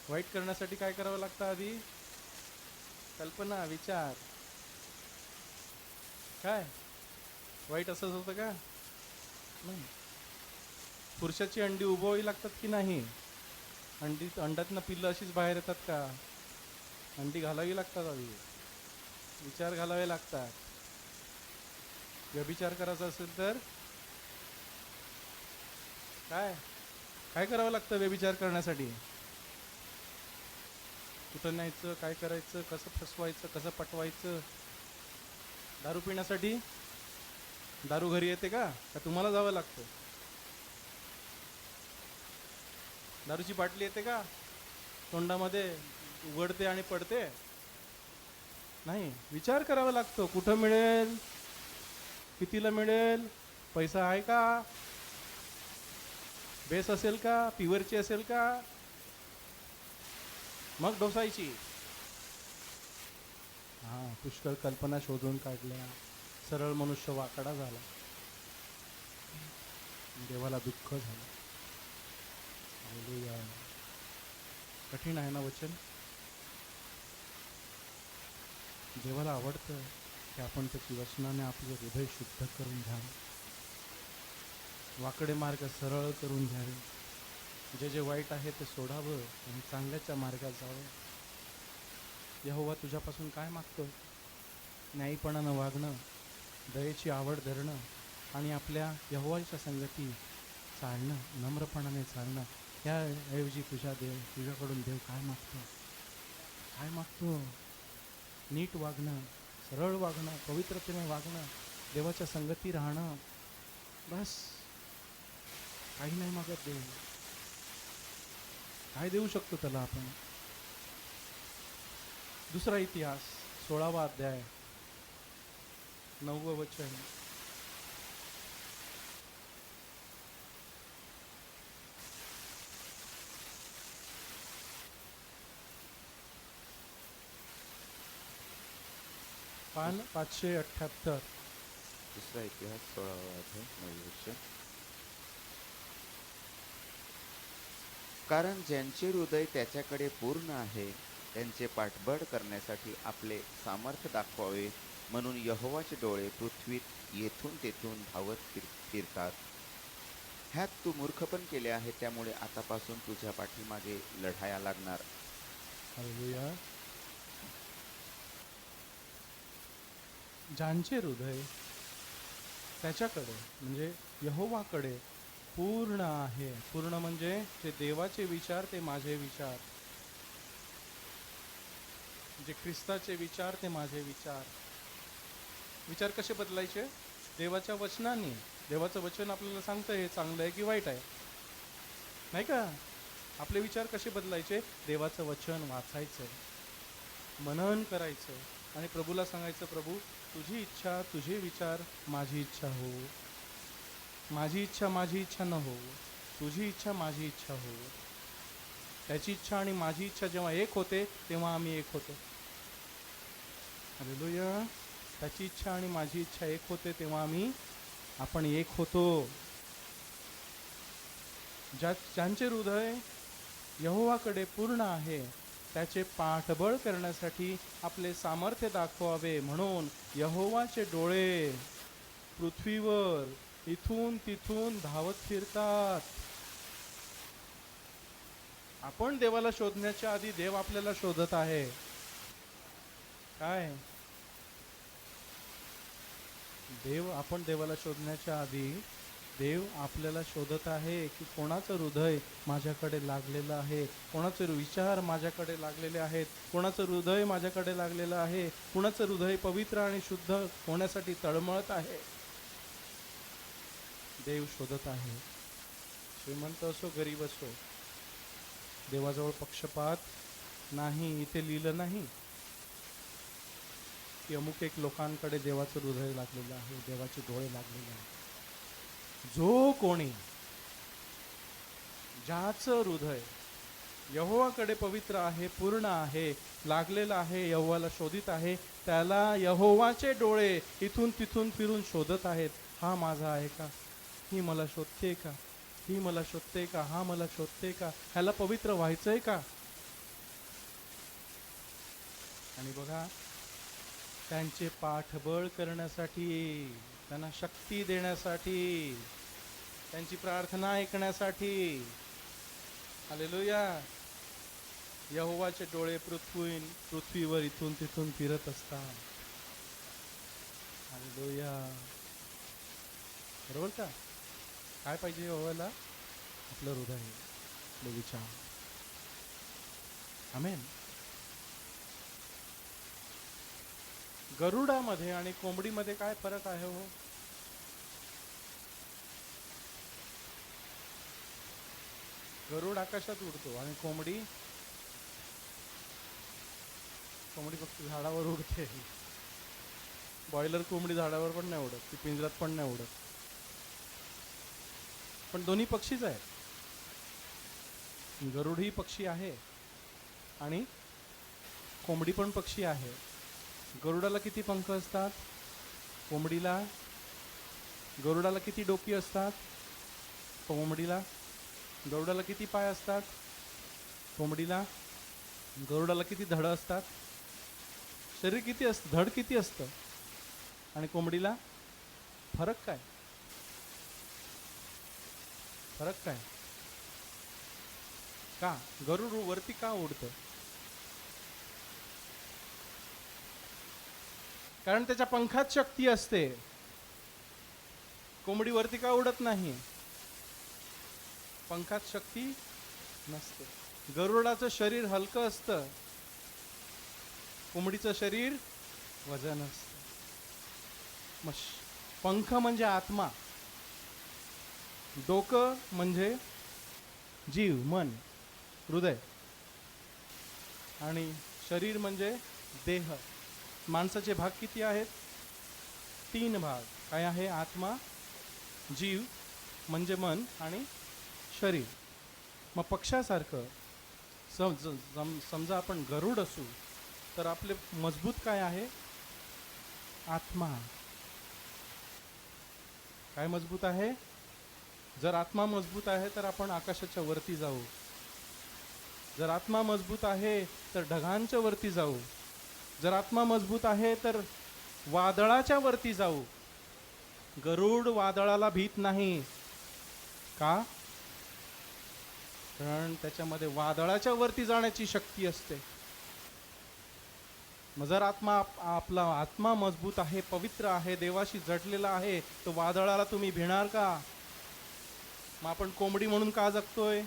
वाईट करण्यासाठी काय करावं लागतं? आधी कल्पना, विचार. काय वाईट असंच होतं का? नाही. पुरुषाची अंडी उभवावी लागतात की नाही? अंड्यातनं पिल्लं अशीच बाहेर येतात का? अंडी घालावी लागतात, आधी विचार घालावे लागतात. व्यभिचार करायचा असेल तर काय काय करावं लागतं व्यभिचार करण्यासाठी? कुठं न्यायचं, काय करायचं, कसं फसवायचं, कसं पटवायचं? दारू पिण्यासाठी दारू घरी येते का तुम्हाला जावं लागतं? दारूची बाटली येते का तोंडामध्ये, उघडते आणि पडते? नाही, विचार करावा लागतो. कुठं मिळेल, कितीला मिळेल, पैसा आहे का, बेस असेल का, प्युअरची असेल का, मग डोसायची. पुष्कळ कल्पना शोधून काढल्या. सरळ मनुष्य वाकडा झाला, देवाला दुःख झालं. हालेलुया. कठीण आहे ना वचन? देवाला आवडतं की आपण त्याची वचनाने आपलं हृदय शुद्ध करून घ्यावं, वाकडे मार्ग सरळ करून घ्यावे, जे जे वाईट आहे ते सोडावं आणि चांगल्याच्या मार्गात जावं. यहोवा तुझ्यापासून काय मागतो? न्यायीपणानं वागणं, दयेची आवड धरणं आणि आपल्या यहोवाच्या संगती चालणं, नम्रपणाने चालणं. याऐवजी तुझ्याकडून देव काय मागतो? काय मागतो? नीट वागणं, सरळ वागणं, पवित्रतेने वागणं, देवाच्या संगती राहणं. बस, काही नाही मागत देव. काय देऊ शकतो त्याला आपण? दुसरा इतिहास 16वा अध्याय 9वं वचन. पान 578. दुसरा इतिहास 16वा अध्याय 9 वचन. कारण ज्यांचे हृदय त्याच्याकडे पूर्ण आहे, त्यांचे पाठबळ करण्यासाठी आपले सामर्थ्य दाखवावे म्हणून यहोवाचे डोळे पृथ्वीत येथून तेथून धावत फिरतात. ह्यात तू मूर्खपण केले आहे, त्यामुळे आतापासून तुझ्या पाठीमागे लढाया लागणार. हालेलुया. ज्यांचे हृदय त्याच्याकडे म्हणजे यहोवाकडे पूर्ण आहे. पूर्ण म्हणजे ते देवाचे विचार, ते माझे विचार, जे ख्रिस्ताचे विचार ते माझे विचार. विचार कसे बदलायचे? देवाच्या वचनाने. देवाचं वचन आपल्याला सांगतं हे चांगलं आहे की वाईट आहे, नाही का? आपले विचार कसे बदलायचे? देवाचं वचन वाचायचं, मनन करायचं आणि प्रभूला सांगायचं, प्रभू तुझी इच्छा, तुझे विचार, माझी इच्छा हो. माझी इच्छा न हो, तुझी इच्छा माझी इच्छा हो. त्याची इच्छा आणि माझी इच्छा जेव्हा एक होते तेव्हा आम्ही एक होतो. हालेलुया. त्याची इच्छा आणि माझी इच्छा एक होते तेव्हा आपण एक होतो. ज्यांचे हृदय यहोवाकडे पूर्ण आहे त्याचे पाठबळ करण्यासाठी आपले सामर्थ्य दाखवावे म्हणून यहोवाचे डोळे पृथ्वीवर इथून तिथून धावत फिरतात. आपण देवाला शोधण्याच्या आधी देव आपल्याला शोधत आहे. काय? आपण देवाला शोधण्याच्या आधी देव आपल्याला शोधत आहे की कोणाचं हृदय माझ्याकडे लागलेलं आहे, कोणाचे विचार माझ्याकडे लागलेले आहेत, कोणाचं हृदय माझ्याकडे लागलेलं आहे, कोणाचं हृदय पवित्र आणि शुद्ध होण्यासाठी तळमळत आहे. देव शोधत आहे. श्रीमंत असो गरीब असो, देवाजवळ पक्षपात नाही. इथे लिहिलं नाही की अमुक एक लोकांकडे देवाचं हृदय लागलेलं आहे, देवाचे डोळे लागलेले आहेत. जो कोणी ज्याचं हृदय यहोवाकडे पवित्र आहे, पूर्ण आहे, लागलेलं आहे, यहोवाला शोधित आहे, त्याला यहोवाचे डोळे इथून तिथून फिरून शोधत आहेत. हा माझा आहे का? ही मला शोधते का? ही मला शोधते का? हा मला शोधते का? ह्याला पवित्र व्हायचंय का? आणि बघा, त्यांचे पाठबळ करण्यासाठी, त्यांना शक्ती देण्यासाठी, त्यांची प्रार्थना ऐकण्यासाठी. हालेलुया. यहोवाचे डोळे पृथ्वीवर इथून तिथून फिरत असतात. हालेलुया. बरोबर का? काय पाहिजे यहोवाला? आपलं हृदय, आपले विचार. आमेन. गरुडामध्ये आणि कोंबडीमध्ये काय फरक आहे हो? गरुड आकाशात उडतो आणि कोंबडी फक्त झाडावर उडते. बॉयलर कोंबडी झाडावर पण नाही उडत, ती पिंजऱ्यात पण नाही उडत. पण दोन्ही पक्षीच आहेत. गरुड ही पक्षी आहे आणि कोंबडी पण पक्षी आहे. गरुडाला किती पंख असतात? गरुडाला किती डोकी असतात? गरुडाला किती पाय असतात? गरुडाला किती धड असतात? शरीर किती असतं, धड किती असतं? आणि कोंबडीला फरक काय? का गरुड वरती का उडतं? कारण त्याच्या पंखात शक्ती असते. कोंबडी वरती का उडत नाही? पंखात शक्ती नसते. गरुडाचं शरीर हलकं असतं, कोंबडीचं शरीर वजन असतं. पंख म्हणजे आत्मा, डोकं म्हणजे जीव, मन, हृदय, आणि शरीर म्हणजे देह. माणसाचे भाग किती आहेत? 3 भाग. काय आहे? आत्मा, जीव म्हणजे मन आणि शरीर. मग पक्षासारखं समजा आपण गरुड असू तर आपले मजबूत काय आहे? आत्मा. काय मजबूत आहे? जर आत्मा मजबूत आहे तर आपण आकाशाच्या वरती जाऊ. जर आत्मा मजबूत आहे तर ढगांच्या वरती जाऊ. जर आत्मा मजबूत आहे तर वादळाच्या वरती जाऊ. गरुड वादळाला भीत नाही. का? कारण त्याच्यामध्ये वादळाच्या वरती जाण्याची शक्ती असते. मग जर आपला आत्मा मजबूत आहे, पवित्र आहे, देवाशी जडलेला आहे, तर वादळाला तुम्ही भिणार का? मग आपण कोंबडी म्हणून का जगतोय?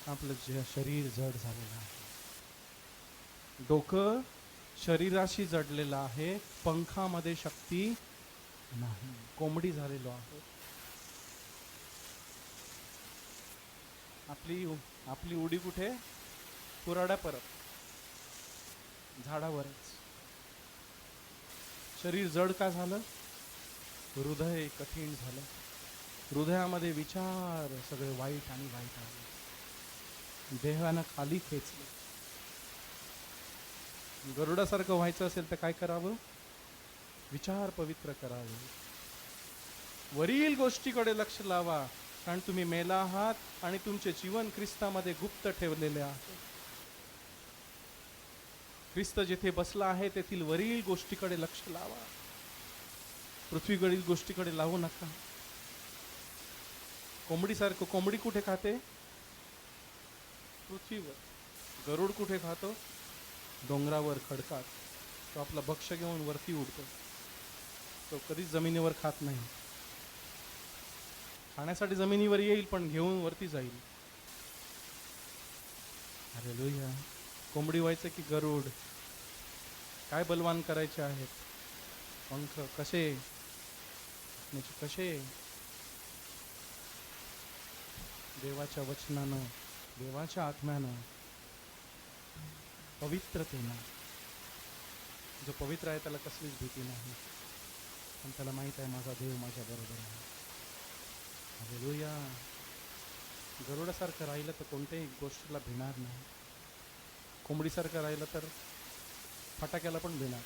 आपलं शरीर जड झालेलं आहे, डोकं शरीराशी जडलेलं आहे, पंखामध्ये शक्ती नाही, कोंबडी झालेलो आहे. आपली आपली उडी कुठे? कुराड्या परत झाडावरच. शरीर जड का झालं? हृदय कठीण झालं, हृदयामध्ये विचार सगळे वाईट आणि वाईट आले, देहानं खाली खेचलं. गरुडासारखं व्हायचं असेल तर काय करावं? विचार पवित्र करावे, वरील गोष्टीकडे लक्ष लावा, कारण तुम्ही मेला आहात आणि तुमचे जीवन ख्रिस्तामध्ये गुप्त ठेवलेले आहे. ख्रिस्त जिथे बसला आहे तेथील वरील गोष्टीकडे लक्ष लावा, पृथ्वीकडील गोष्टीकडे लावू नका. कोंबडीसारखं, कोंबडी कुठे खाते? पृथ्वीवर. गरुड कुठे खातो? डोंगरावर, खडकात. तो आपला भक्ष्य घेऊन वरती उडतो, तो कधीच जमिनीवर खात नाही. खाण्यासाठी जमिनीवर येईल पण घेऊन वरती जाईल. हालेलुया. कोंबडी व्हायचं की गरुड? काय बलवान करायचे आहेत? पंख कसे कसे? देवाच्या वचनानं, देवाच्या आत्म्यानं, पवित्रतेनं. जो पवित्र आहे त्याला कसलीच भीती नाही, पण त्याला माहित आहे माझा देव माझ्या बरोबर आहे. हालेलुया. गरुडासारखं राहिलं तर कोणत्याही गोष्टीला भिणार नाही, कोंबडीसारखं राहिलं तर फटाक्याला पण भिणार.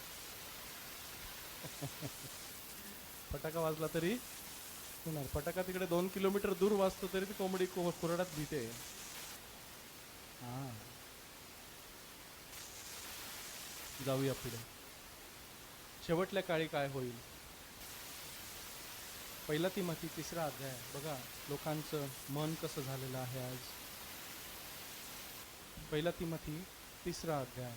फटाका वाजला तरी भिणार. फटाका तिकडे 2 किलोमीटर दूर वाजतो तरी ती कोंबडी कुरड्यात भीते. हा, जाऊया पुढे. शेवटल्या काळी काय होईल? 1 तिमोथी 3 अध्याय. बघा लोकांचं मन कसं झालेलं आहे आज. 1 तिमोथी 3 अध्याय.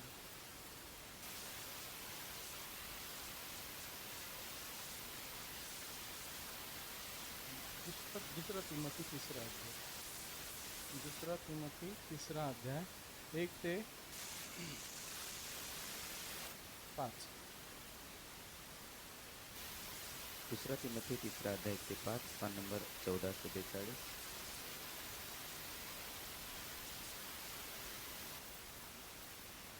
दुसरा तिमोथी 3 अध्याय. 2 तिमोथी 3 अध्याय 1 ते 5. 2 तिमोथी 3 अध्याय 1 ते 5, पान नंबर 1442.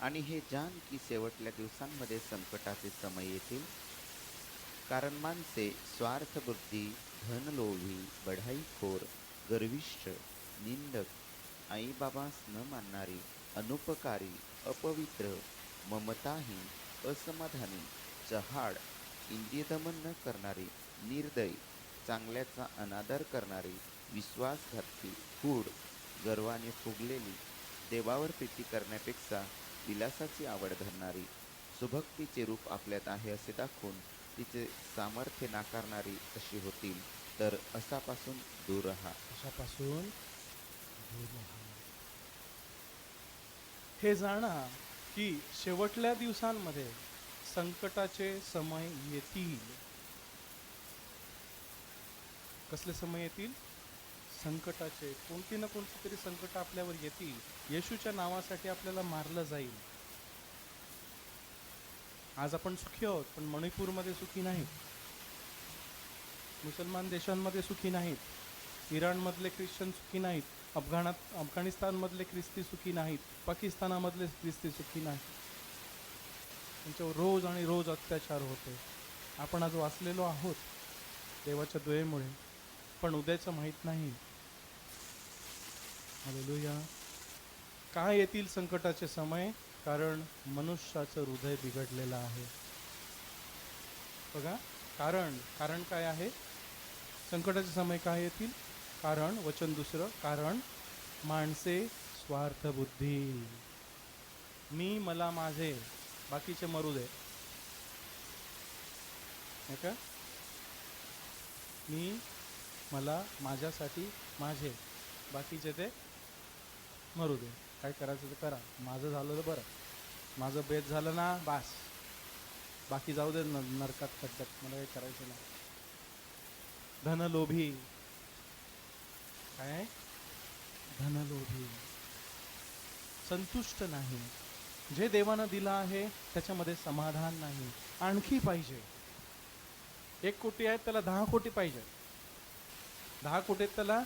आणि हे जाण की शेवटल्या दिवसांमध्ये संकटाचे समय येतील, कारण माणसे स्वार्थबुद्धी, धनलोभी, बढाईखोर, गर्विष्ठ, निंदक, आईबाबास न मानणारी, अनुपकारी, अपवित्र, ममताहीन, असमाधानी, चहाड, इंद्रियदमन न करणारी, निर्दयी, चांगल्याचा अनादर करणारी, विश्वासघाती, गूढ, गर्वाने फुगलेली, देवावर प्रीती करण्यापेक्षा विलासाची आवड धरणारी, सुभक्तीचे रूप आपल्यात आहे असे दाखवून तिचे सामर्थ्य नाकारणारी अशी होतील, तर असापासून दूर राहा. अशापासून दूर राहा. हे जाणा की शेवटल्या दिवसांमध्ये संकटाचे समय येतील. कसले समय येतील? संकटाचे. कोणती ना कोणती तरी संकट आपल्यावर येतील. येशूच्या नावासाठी आपल्याला मारलं जाईल. आज आपण सुखी आहोत, पण मणिपूरमध्ये सुखी नाहीत, मुसलमान देशांमध्ये सुखी नाहीत, इराणमधले ख्रिश्चन सुखी नाहीत, अफगाणिस्तानमधले ख्रिस्ती सुखी नाहीत, पाकिस्तानामधले ख्रिस्ती सुखी नाहीत. त्यांच्यावर रोज आणि रोज अत्याचार होते. आपण आज वाचलेलो आहोत देवाच्या दयेमुळे, पण उद्याचं माहीत नाही. हालेलुया. काय येतील संकटाचे समय? कारण मनुष्याचं हृदय बिघडलेलं आहे. बघा, कारण काय आहे? संकटाचे समय काय येतील? कारण, वचन दुसरं, कारण माणसे स्वार्थबुद्धी, मी मला माझे, बाकीचे मरू दे. नाही का? मी मला माझ्यासाठी माझे, बाकीचे ते मरू दे, काय करायचं ते करा, माझं झालं तर बरं, माझं बेत झालं ना बास, बाकी जाऊ दे नरकात खड्ड्यात, मला काही करायचं नाही. धनलोभी, काय धनलोभी, संतुष्ट नाही, जे देवानं दिलं आहे त्याच्यामध्ये समाधान नाही, आणखी पाहिजे. 1 कोटी आहेत त्याला 10 कोटी पाहिजे, 10 कोटीत त्याला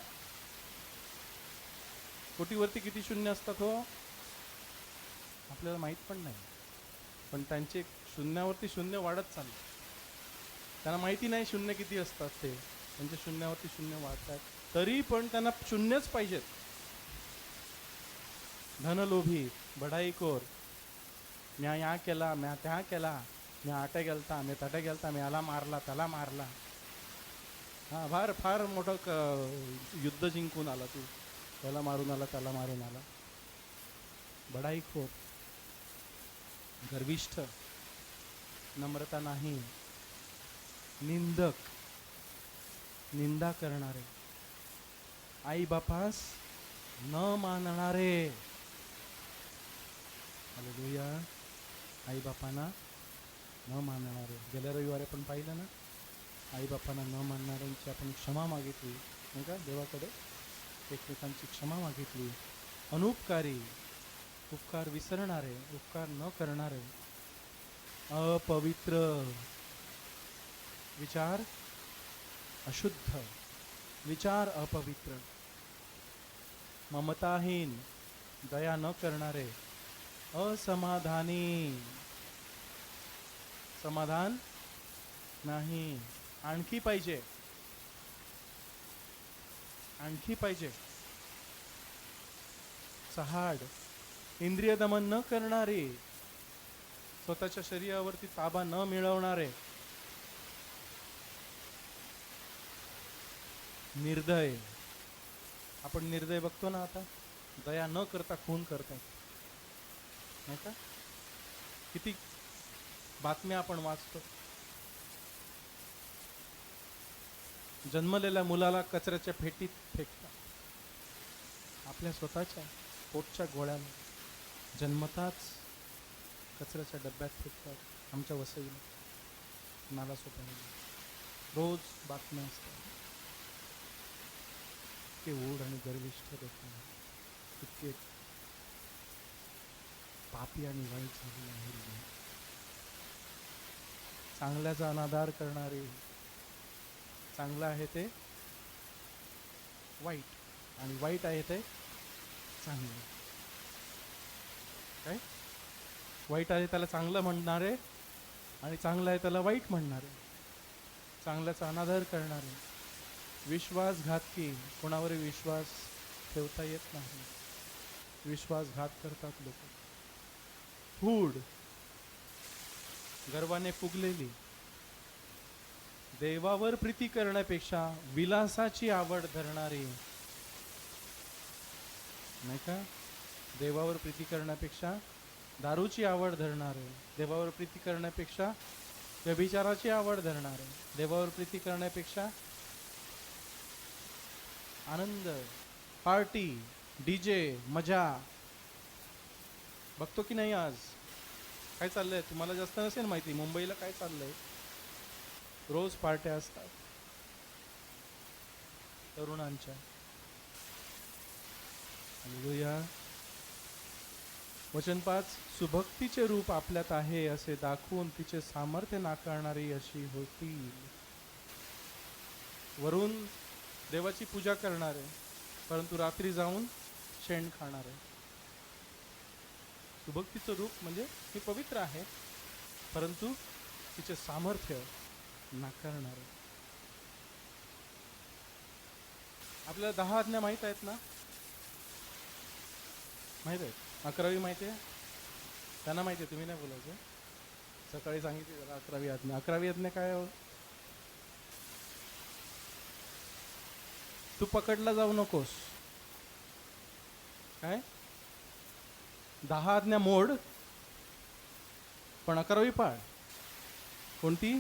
कोटीवरती किती शून्य असतात हो आपल्याला माहित पण नाही, पण त्यांचे शून्यावरती शून्य वाढत चालले. त्यांना माहिती नाही शून्य किती असतात, ते त्यांच्या शून्यावरती शून्य वाढतात, तरी पण त्यांना शून्यच पाहिजेत. धनलोभी, बढाईखोर, म्या या केला, म्या त्या केला, मी आटे गेलता, मी तटे गेलता, मी याला मारला, त्याला मारला. हा, फार मोठं युद्ध जिंकून आला तू, त्याला मारून आला, त्याला मारून आला. बढाईखोर, गर्विष्ठ, नम्रता नाही, निंदक, निंदा करणारे, आई बापास न मानणारे. हालेलुया. आई बापांना न मानणारे. गेल्या रविवारी आपण पाहिलं ना, आई बापांना न मानणाऱ्यांची आपण क्षमा मागितली नाही का देवाकडे, एकमेकांची क्षमा मागितली. अनुपकारी, उपकार विसरणारे, उपकार न करणारे. अपवित्र, विचार अशुद्ध, विचार अपवित्र. ममताहीन, दया न करणारे. असमाधानी, समाधान नाही, आणखी पाहिजे, आणखी पाहिजे. चहाड, इंद्रिय दमन न करणारे, स्वतःच्या शरीरावरती ताबा न मिळवणारे. निर्दय, आपण निर्दय बघतो ना आता, दया न करता खून करतात नाही का, किती बातम्या आपण वाचतो. जन्मलेल्या मुलाला कचऱ्याच्या पेटीत फेकतात, आपल्या स्वतःच्या पोटच्या गोळ्याला जन्मताच कचऱ्याच्या डब्यात फेकतात. आमच्या वसईला, नाला सोपायला रोज बातम्या असतात. इतके ओढ आणि गर्विष्ठ लोक, इतके पापी आणि वाईट झालेले आहे. चांगल्याचा अनादर करणारे, चांगलं आहे ते वाईट आणि वाईट आहे ते चांगलं. काय वाईट आहे त्याला चांगलं म्हणणारे आणि चांगलं आहे त्याला वाईट म्हणणारे. चांगल्याचा अनादर करणारे, विश्वासघातकी, कोणावर विश्वास ठेवता येत नाही, विश्वासघात करतात लोक. फूड, गर्वाने फुगलेली, देवावर प्रीती करण्यापेक्षा विलासाची आवड धरणारी नाही का, देवावर प्रीती करण्यापेक्षा दारूची आवड धरणारे, देवावर प्रीती करण्यापेक्षा व्यभिचाराची आवड धरणारे, देवावर प्रीती करण्यापेक्षा आनंद, पार्टी, डीजे, मजा. बघतो की नाही आज काय चाललंय, तुम्हाला जास्त नसेल माहिती, मुंबईला काय चाललंय, रोज पार्ट्या असतात तरुणांच्या. हालेलुया. वचन 5, सुभक्तीचे रूप आपल्यात आहे असे दाखवून तिचे सामर्थ्य नाकारणारी अशी होतील. वरून देवाची पूजा करणारे, परंतु रात्री जाऊन शेण खाणारे. सुभक्तीचं रूप म्हणजे हे पवित्र आहे, परंतु तिचे सामर्थ्य नाकारणारे. आपल्याला 10 आज्ञा माहित आहेत ना, माहित आहेत. 11वी माहिती आहे, त्यांना माहिती आहे, तुम्ही नाही बोलायचं. सकाळी सांगितली 11वी आज्ञा. 11वी आज्ञा काय हो? तू पकडला जाऊ नकोस. काय 10 आज्ञा मोड, पण 11वी पाळ. कोणती?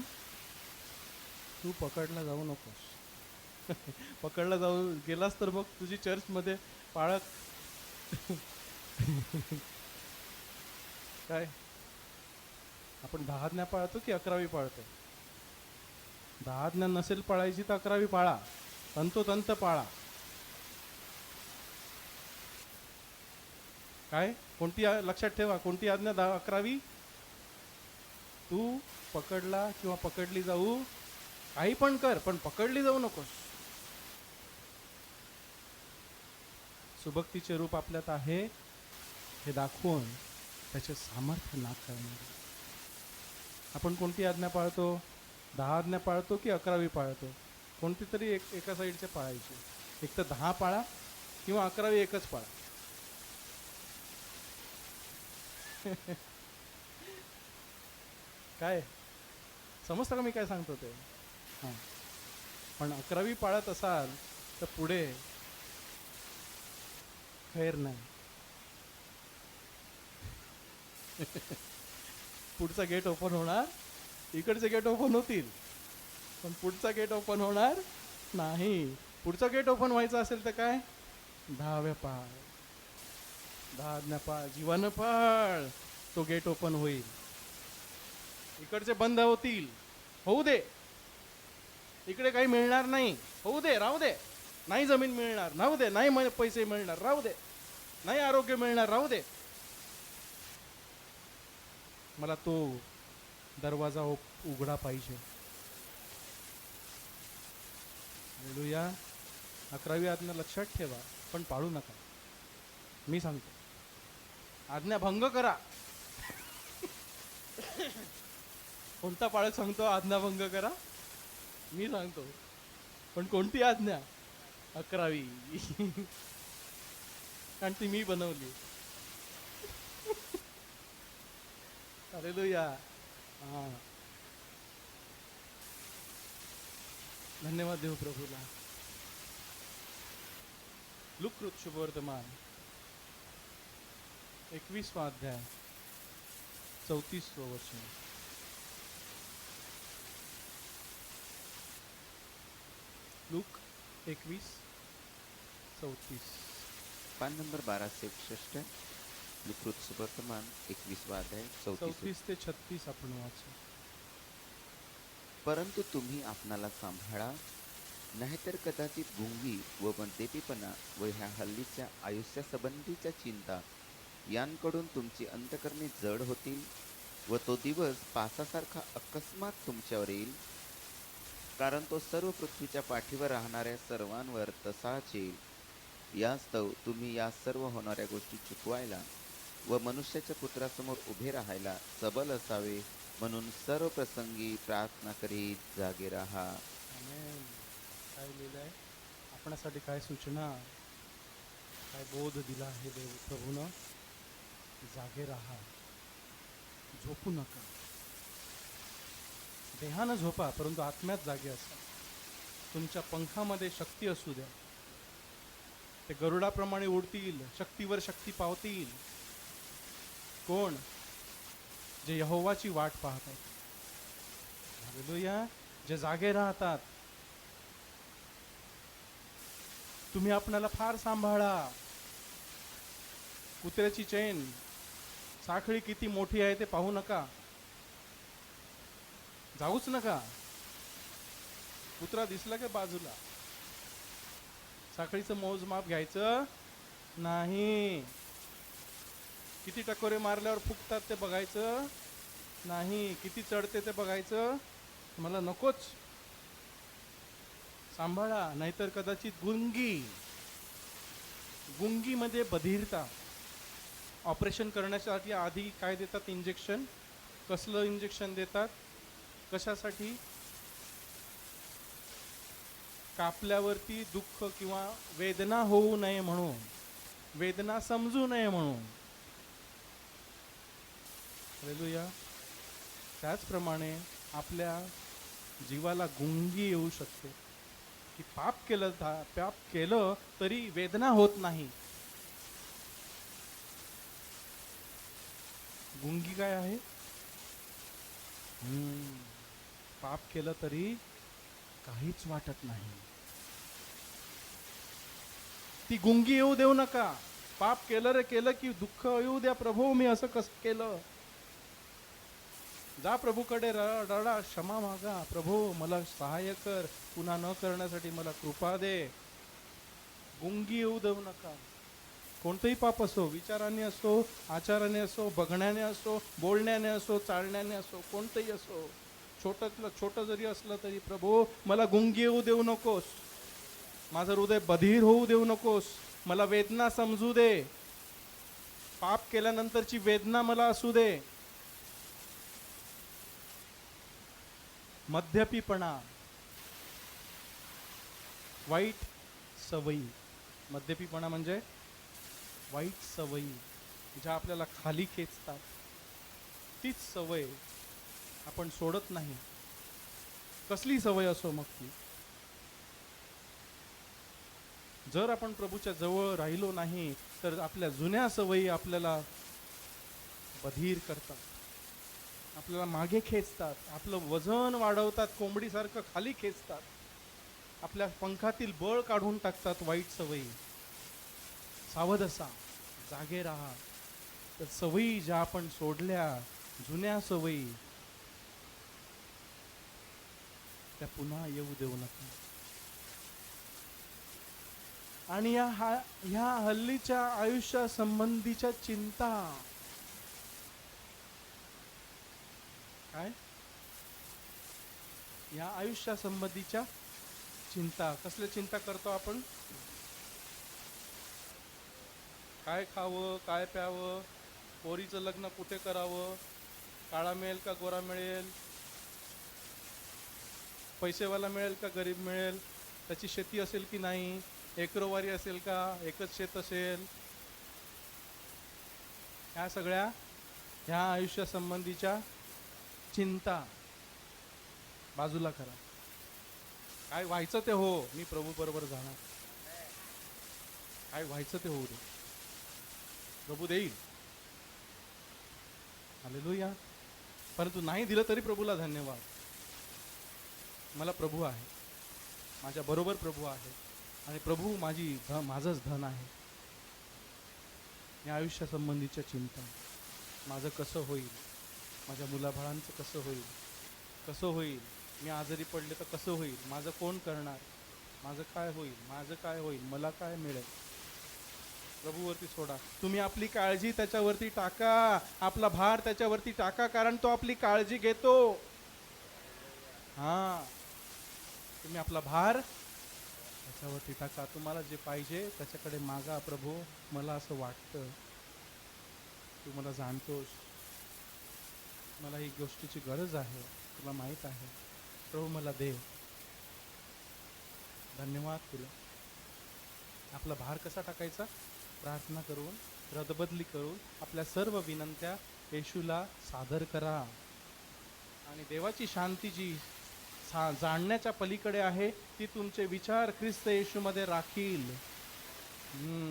तू पकडला जाऊ नकोस. पकडला जाऊ गेलास तर मग तुझी चर्चमध्ये पाळत काय आपण 10 आज्ञा पाळतो की 11वी पाळतो? 10 आज्ञा नसेल पाळायची तर 11वी पाळा, तंतोतंत पाळा. काय कोणती लक्षात ठेवा, कोणती आज्ञा 11वी? तू पकडला किंवा पकडली जाऊ, काही पण कर, पण पकडली जाऊ नकोस. सुभक्तीचे रूप आपल्यात आहे हे दाखवून त्याचे सामर्थ्य नाकारणे. आपण कोणती आज्ञा पाळतो? 10 आज्ञा पाळतो की 11वी पाळतो? कोणती तरी एका साईडचे पाळायची. एक तर 10 पाळा किंवा 11वी एकच पाळा. काय समजतं का मी काय सांगतो ते? हां, पण 11वी पाळत असाल तर पुढे खैर नाही. पुढचा गेट ओपन होणार, इकडचे गेट ओपन होतील, पण पुढचा गेट ओपन होणार नाही. पुढचा गेट ओपन व्हायचा असेल तर काय? 10व्या पाळ, 10 आज्ञा पाळ, जीवानं पाळ, तो गेट ओपन होईल. इकडचे बंद होतील, होऊ दे. इकडे काही मिळणार नाही, होऊ दे, राहू दे. नाही जमीन मिळणार, राहू दे. नाही पैसे मिळणार, राहू दे. नाही आरोग्य मिळणार, राहू दे. मला तो दरवाजा उघडा पाहिजे. हालेलुया. 11वी आज्ञा लक्षात ठेवा, पण पाळू नका. मी सांगतो, आज्ञा भंग करा. कोणता पाळक सांगतो आज्ञा भंग करा? मी सांगतो, पण कोणती आज्ञा? 11वी. कारण ती मी बनवली. हालेलुया. हा, धन्यवाद देव प्रभूला. लूक शुभवर्तमान 21वा अध्याय 34वं वचन. लूक 21:34. पान नंबर 1261, लुकृत सुवर्तमान 21वा अध्याय 34 ते 36 आपण वाचू. परंतु तुम्ही आपणाला सांभाळा, नाहीतर कदाचित गुंगी व मद्यपीपणा व ह्या हल्लीच्या आयुष्यासंबंधीच्या चिंता यांकडून तुमची अंतकरणे जड होतील व तो दिवस पासासारखा अकस्मात तुमच्यावर येईल. कारण तो सर्व पृथ्वीच्या पाठीवर राहणाऱ्या सर्वांवर तसाच येईल. यास्तव तुम्ही या सर्व होणाऱ्या गोष्टी चुकवायला व मनुष्याच्या पुत्रासमोर उभे राहायला सबल असावे, म्हणून सर्व प्रसंगी प्रार्थना करीत जागे राहा. आमेन. काय लिहिलंय आपणासाठी? काय सूचना, काय बोध दिला आहे देव प्रभूनं? जागे राहा, झोपू नका. देहानं झोपा, परंतु आत्म्यात जागे असा. तुमच्या पंखामध्ये शक्ती असू द्या. ते गरुडाप्रमाणे उडतील, शक्तीवर शक्ती पावतील. कोण? जे यहोवाची वाट पाहतात. हालेलुया. जे जागे राहतात. तुम्ही आपणाला फार सांभाळा. कुत्र्याची चैन, साखळी किती मोठी आहे ते पाहू नका, जाऊच नका. कुत्रा दिसला की बाजूला. साखळीचं मोजमाप घ्यायचं नाही. किती टकोरे मारल्यावर फुगतात ते बघायचं नाही. किती चढते ते बघायचं मला नकोच. सांभाळा, नाहीतर कदाचित गुंगीमध्ये बधिरता. ऑपरेशन करण्यासाठी आधी काय देतात? इंजेक्शन. कसलं इंजेक्शन देतात? कशासाठी? कापल्यावरती दुःख किंवा वेदना होऊ नये म्हणून, वेदना समजू नये म्हणून. हालेलुया. त्याचप्रमाणे आपल्या जीवाला गुंगी येऊ शकते की पाप केलं तरी वेदना होत नाही. गुंगी काय आहे? पाप केलं तरी काहीच वाटत नाही. ती गुंगी येऊ देऊ नका. पाप केलं रे केलं की दुःख येऊ द्या प्रभू, मी असं कसं केलं. जा प्रभूकडे रडा, क्षमा मागा, प्रभू मला सहाय्य कर, पुन्हा न करण्यासाठी मला कृपा दे. गुंगी येऊ देऊ नका. कोणतंही पाप असो, विचाराने असो, आचाराने असो, बघण्याने असो, बोलण्याने असो, चालण्याने असो, कोणतंही असो, छोटं छोटं जरी असलं तरी प्रभू मला गुंगी येऊ देऊ नकोस, माझं हृदय बधीर होऊ देऊ नकोस, मला वेदना समजू दे, पाप केल्यानंतरची वेदना मला असू दे. मद्यपीपणा, वाईट सवयी. मद्यपीपणा म्हणजे वाईट सवयी ज्या आपल्याला खाली खेचतात, तीच सवय आपण सोडत नाही. कसली सवय असो मग ती. जर आपण प्रभूच्या जवळ राहिलो नाही तर आपल्या जुन्या सवयी आपल्याला बधीर करतात, आपल्याला मागे खेचतात, आपलं वजन वाढवतात, कोंबडीसारखं खाली खेचतात, आपल्या पंखातील बळ काढून टाकतात वाईट सवयी. सावध असा, जागे राहा. तर सवयी ज्या आपण सोडल्या, जुन्या सवयी, त्या पुन्हा येऊ देऊ नका. आणि ह्या हल्लीच्या आयुष्या संबंधीच्या चिंता, काय या आयुष्या संबंधीच्या चिंता. कसल्या चिंता करतो आपण? काय खावं, काय प्यावं, पोरीचं लग्न कुठे करावं, काळा मिळेल का गोरा मिळेल, पैसेवाला मिळेल का गरीब मिळेल, त्याची शेती असेल की नाही, एकरोवारी असेल का, एकच शेत असेल. ह्या सगळ्या ह्या आयुष्या संबंधीच्या चिंता बाजूला करा. काय व्हायचं ते हो, मी प्रभू बरोबर जाणार. काय व्हायचं ते होऊ दे, प्रभू देईल. हालेलुया. परंतु नाही दिलं तरी प्रभूला धन्यवाद. मला प्रभू आहे, माझ्या बरोबर प्रभू आहे, आणि प्रभू माझंच धन आहे. या आयुष्या संबंधीच्या चिंता, माझं कसं होईल, माझ्या मुलाबाळांचं कसं होईल, कसं होईल, मी आजारी पडले तर कसं होईल, माझं कोण करणार, माझं काय होईल, माझं काय होईल, मला काय मिळेल. प्रभूवरती सोडा. तुम्ही आपली काळजी त्याच्यावरती टाका, आपला भार त्याच्यावरती टाका, कारण तो आपली काळजी घेतो. हा, तुम्ही आपला भार त्याच्यावरती टाका. तुम्हाला जे पाहिजे त्याच्याकडे मागा. प्रभू मला असं वाटतं, तू मला जाणतोस, मला ही गोष्टीची गरज आहे, तुला माहित आहे. प्रभू मला दे. धन्यवाद तुला. आपला भार कसा टाकायचा? प्रार्थना करून, रदबदली करून आपल्या सर्व विनंत्या येशूला सादर करा. आणि देवाची शांती जी जाणण्याच्या पलीकडे आहे, ती तुमचे विचार ख्रिस्त येशूमध्ये राखील.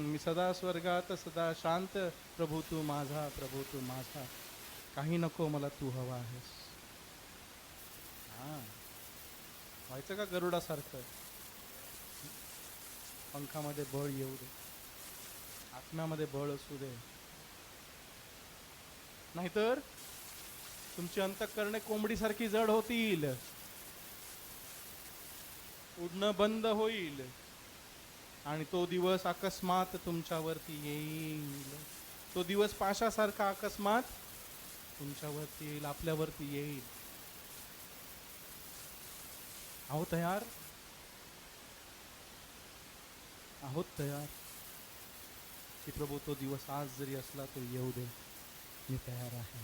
मी सदा स्वर्गात सदा शांत, प्रभू तू माझा, प्रभू तू माझा, काही नको मला, तू हवा आहेस. हा, व्हायचं का गरुडासारखं? पंखामध्ये बळ येऊ दे, आत्म्यामध्ये बळ असू दे, नाहीतर तुमची अंतःकरणे कोंबडीसारखी जड होतील, उडणं बंद होईल, आणि तो दिवस अकस्मात तुमच्यावरती येईल. तो दिवस पाशासारखा अकस्मात तुमच्यावरती येईल, आपल्यावरती येईल. आहोत तयार? आहोत तयार की प्रभू तो दिवस आज जरी असला तो येऊ दे, मी तयार आहे.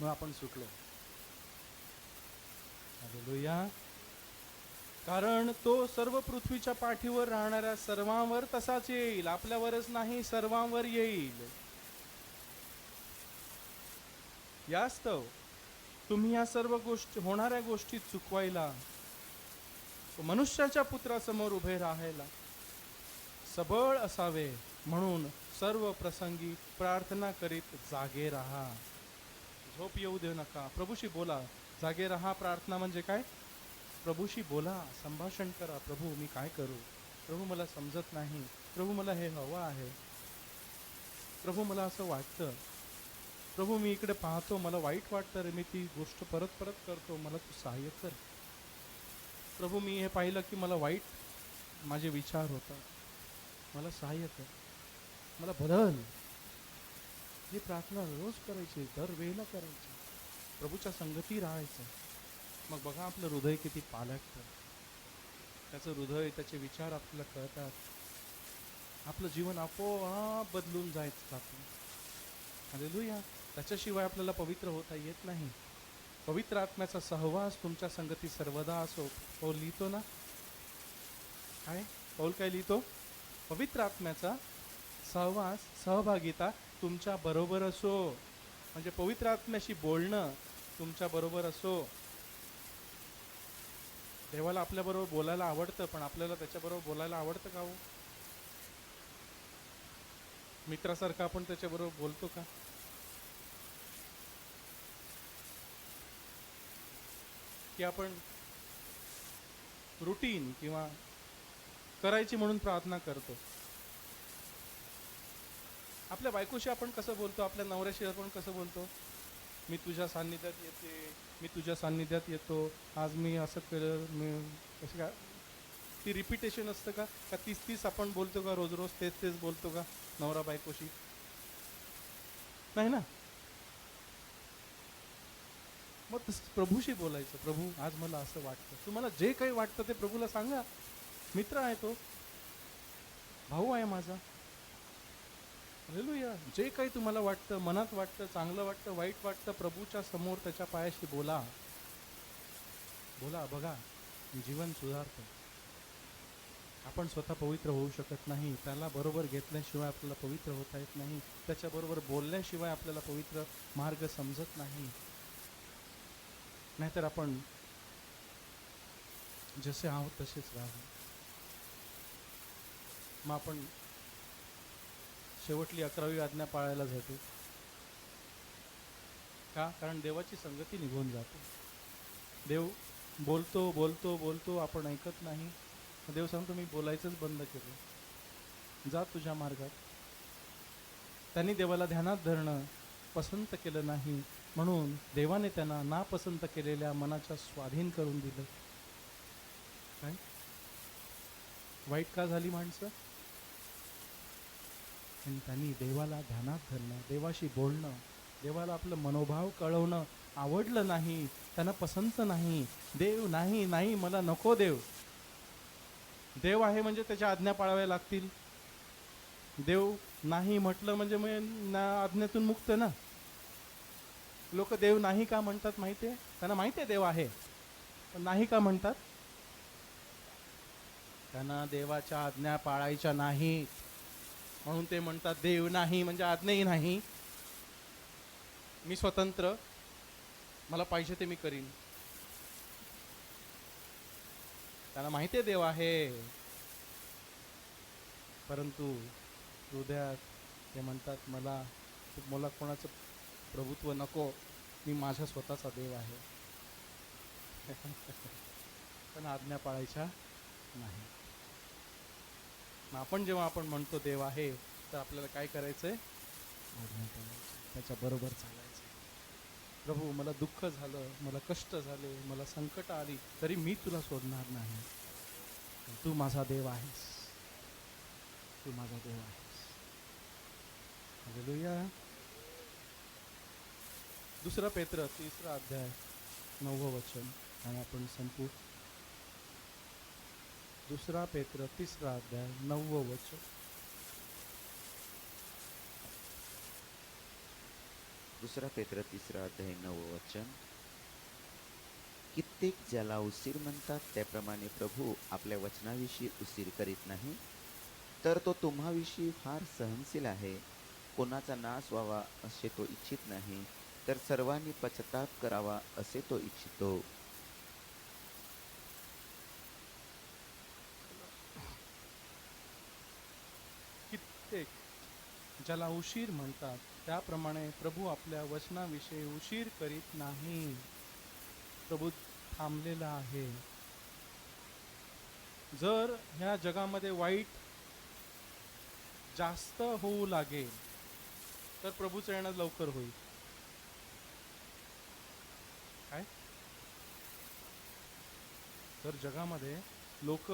मग आपण सुटलो. हालेलुया. कारण तो सर्व पृथ्वीच्या पाठीवर राहणाऱ्या सर्वांवर तसाच येईल, आपल्यावरच नाही, सर्वांवर येईल. यास्तव तुम्ही या सर्व गोष्टी, होणाऱ्या गोष्टी चुकवायला, मनुष्याच्या पुत्रासमोर उभे राहायला सबळ असावे म्हणून सर्व प्रसंगी प्रार्थना करीत जागे राहा. झोप येऊ देऊ नका. प्रभूशी बोला. जागे राहा प्रार्थना म्हणजे काय? प्रभूशी बोला, संभाषण करा. प्रभू मी काय करू? प्रभू मला समजत नाही. प्रभू मला हे हवं आहे. प्रभू मला असं वाटतं, प्रभू मी इकडे पाहतो, मला वाईट वाटतं रे, मी ती गोष्ट परत परत करतो, मला तू सहाय्य कर. प्रभू मी हे पाहिलं की मला वाईट माझे विचार होतात, मला सहाय्य कर, मला बदल. ही प्रार्थना रोज करायची, दरवेळेला करायची, प्रभूच्या संगती राहायचं. मग बघा आपलं हृदय किती पालटतं, त्याचं हृदय, त्याचे विचार आपल्याला कळतात, आपलं जीवन आपोआप बदलून जायचं जातं. हालेलुया. त्याच्याशिवाय आपल्याला पवित्र होता येत नाही. पवित्र आत्म्याचा सहवास तुमच्या संगती सर्वदा असो. पौल लिहितो ना, काय पौल काय लिहितो? पवित्र आत्म्याचा सहवास, सहभागिता तुमच्या बरोबर असो. म्हणजे पवित्र आत्म्याशी बोलणं तुमच्या बरोबर असो. देवाला आपल्याबरोबर बोलायला आवडतं, पण आपल्याला त्याच्याबरोबर बोलायला आवडतं का हो? मित्रासारखं आपण त्याच्याबरोबर बोलतो का? की आपण रुटीन किंवा करायची म्हणून प्रार्थना करतो. आपल्या बायकोशी आपण कसं बोलतो, आपल्या नवऱ्याशी आपण कसं बोलतो? मी तुझ्या सान्निध्यात येते, मी तुझ्या सान्निध्यात येतो, आज मी असं केलं, मी कसं का? ती रिपिटेशन असतं का? का तीस तीस आपण बोलतो का? रोज रोज तेच तेच बोलतो का नवरा बायकोशी? नाही ना. मग प्रभूशी बोलायचं, प्रभू आज मला असं वाटतं. तुम्हाला जे काही वाटतं ते प्रभूला सांगा. मित्र आहे तो, भाऊ आहे माझा. हालेलुया. जे काही तुम्हाला वाटतं, मनात वाटतं, चांगलं वाटतं, वाईट वाटतं, प्रभूच्या समोर त्याच्या पायाशी बोला. बोला, बघा जीवन सुधारतं. आपण स्वतः पवित्र होऊ शकत नाही, त्याला बरोबर घेतल्याशिवाय आपल्याला पवित्र होता येत नाही, त्याच्याबरोबर बोलल्याशिवाय आपल्याला पवित्र मार्ग समजत नाही. नाहीतर आपण जसे आहोत तसेच राहू. मग आपण शेवटली 11वी आज्ञा पाळायला जातो का? कारण देवाची संगती निघून जाते. देव बोलतो बोलतो बोलतो, आपण ऐकत नाही. देव सांगतो मी बोलायचंच बंद केलं, जा तुझ्या मार्गात. त्यांनी देवाला ध्यानात धरणं पसंत केलं नाही, म्हणून देवाने त्यांना नापसंत केलेल्या मनाच्या स्वाधीन करून दिलं. काय वाईट का झाली माणसं? आणि त्यांनी देवाला ध्यानात धरणं, देवाशी बोलणं, देवाला आपलं मनोभाव कळवणं आवडलं नाही, त्यांना पसंत नाही. देव नाही, नाही मला नको देव. देव आहे म्हणजे त्याच्या आज्ञा पाळाव्या लागतील. देव नाही म्हटलं म्हणजे मग आज्ञेतून मुक्त ना. लोक देव नाही का म्हणतात माहितीये? त्यांना माहितीये देव आहे, पण नाही का म्हणतात? त्यांना देवाच्या आज्ञा पाळायच्या नाहीत, म्हणून ते म्हणतात देव नाही म्हणजे आज्ञाही नाही, मी स्वतंत्र, मला पाहिजे ते मी करीन. त्यांना माहिती आहे देव आहे, परंतु हृदयात ते म्हणतात मला कोणाचं प्रभुत्व नको, मी माझ्या स्वतःचा देव आहे. पण आज्ञा पाळायच्या नाही. आपण जेव्हा आपण म्हणतो देव आहे, तर आपल्याला काय करायचंय? आज्ञा पाळायची, त्याच्या बरोबर चालायचं. प्रभू मला दुःख झालं, मला कष्ट झाले, मला संकट आली, तरी मी तुला सोडणार नाही. तू माझा देव आहेस, तू माझा देव आहेस. हालेलुया. 2 पेत्र 3 अध्याय 9 वचन आणि आपण संपू. 2 पेत्र 3 अध्याय 9 वचन. 2 पेत्र 3 अध्याय 9 वचन. कित्येक ज्याला उशीर म्हणतात, त्याप्रमाणे प्रभू आपल्या वचनाविषयी उशीर करीत नाही, तर तो तुम्हाविषयी फार सहनशील आहे. कोणाचा नाश व्हावा असे तो इच्छित नाही, तर सर्वांनी पश्चाताप करावा असे तो इच्छितो. कित्येक ज्याला उशीर म्हणतात, त्याप्रमाणे प्रभू आपल्या वचनाविषयी उशीर करीत नाही. प्रभू थांबलेला आहे. जर ह्या जगामध्ये वाईट जास्त होऊ लागेल, तर प्रभूचं येणं लवकर होईल. काय तर जगामध्ये लोक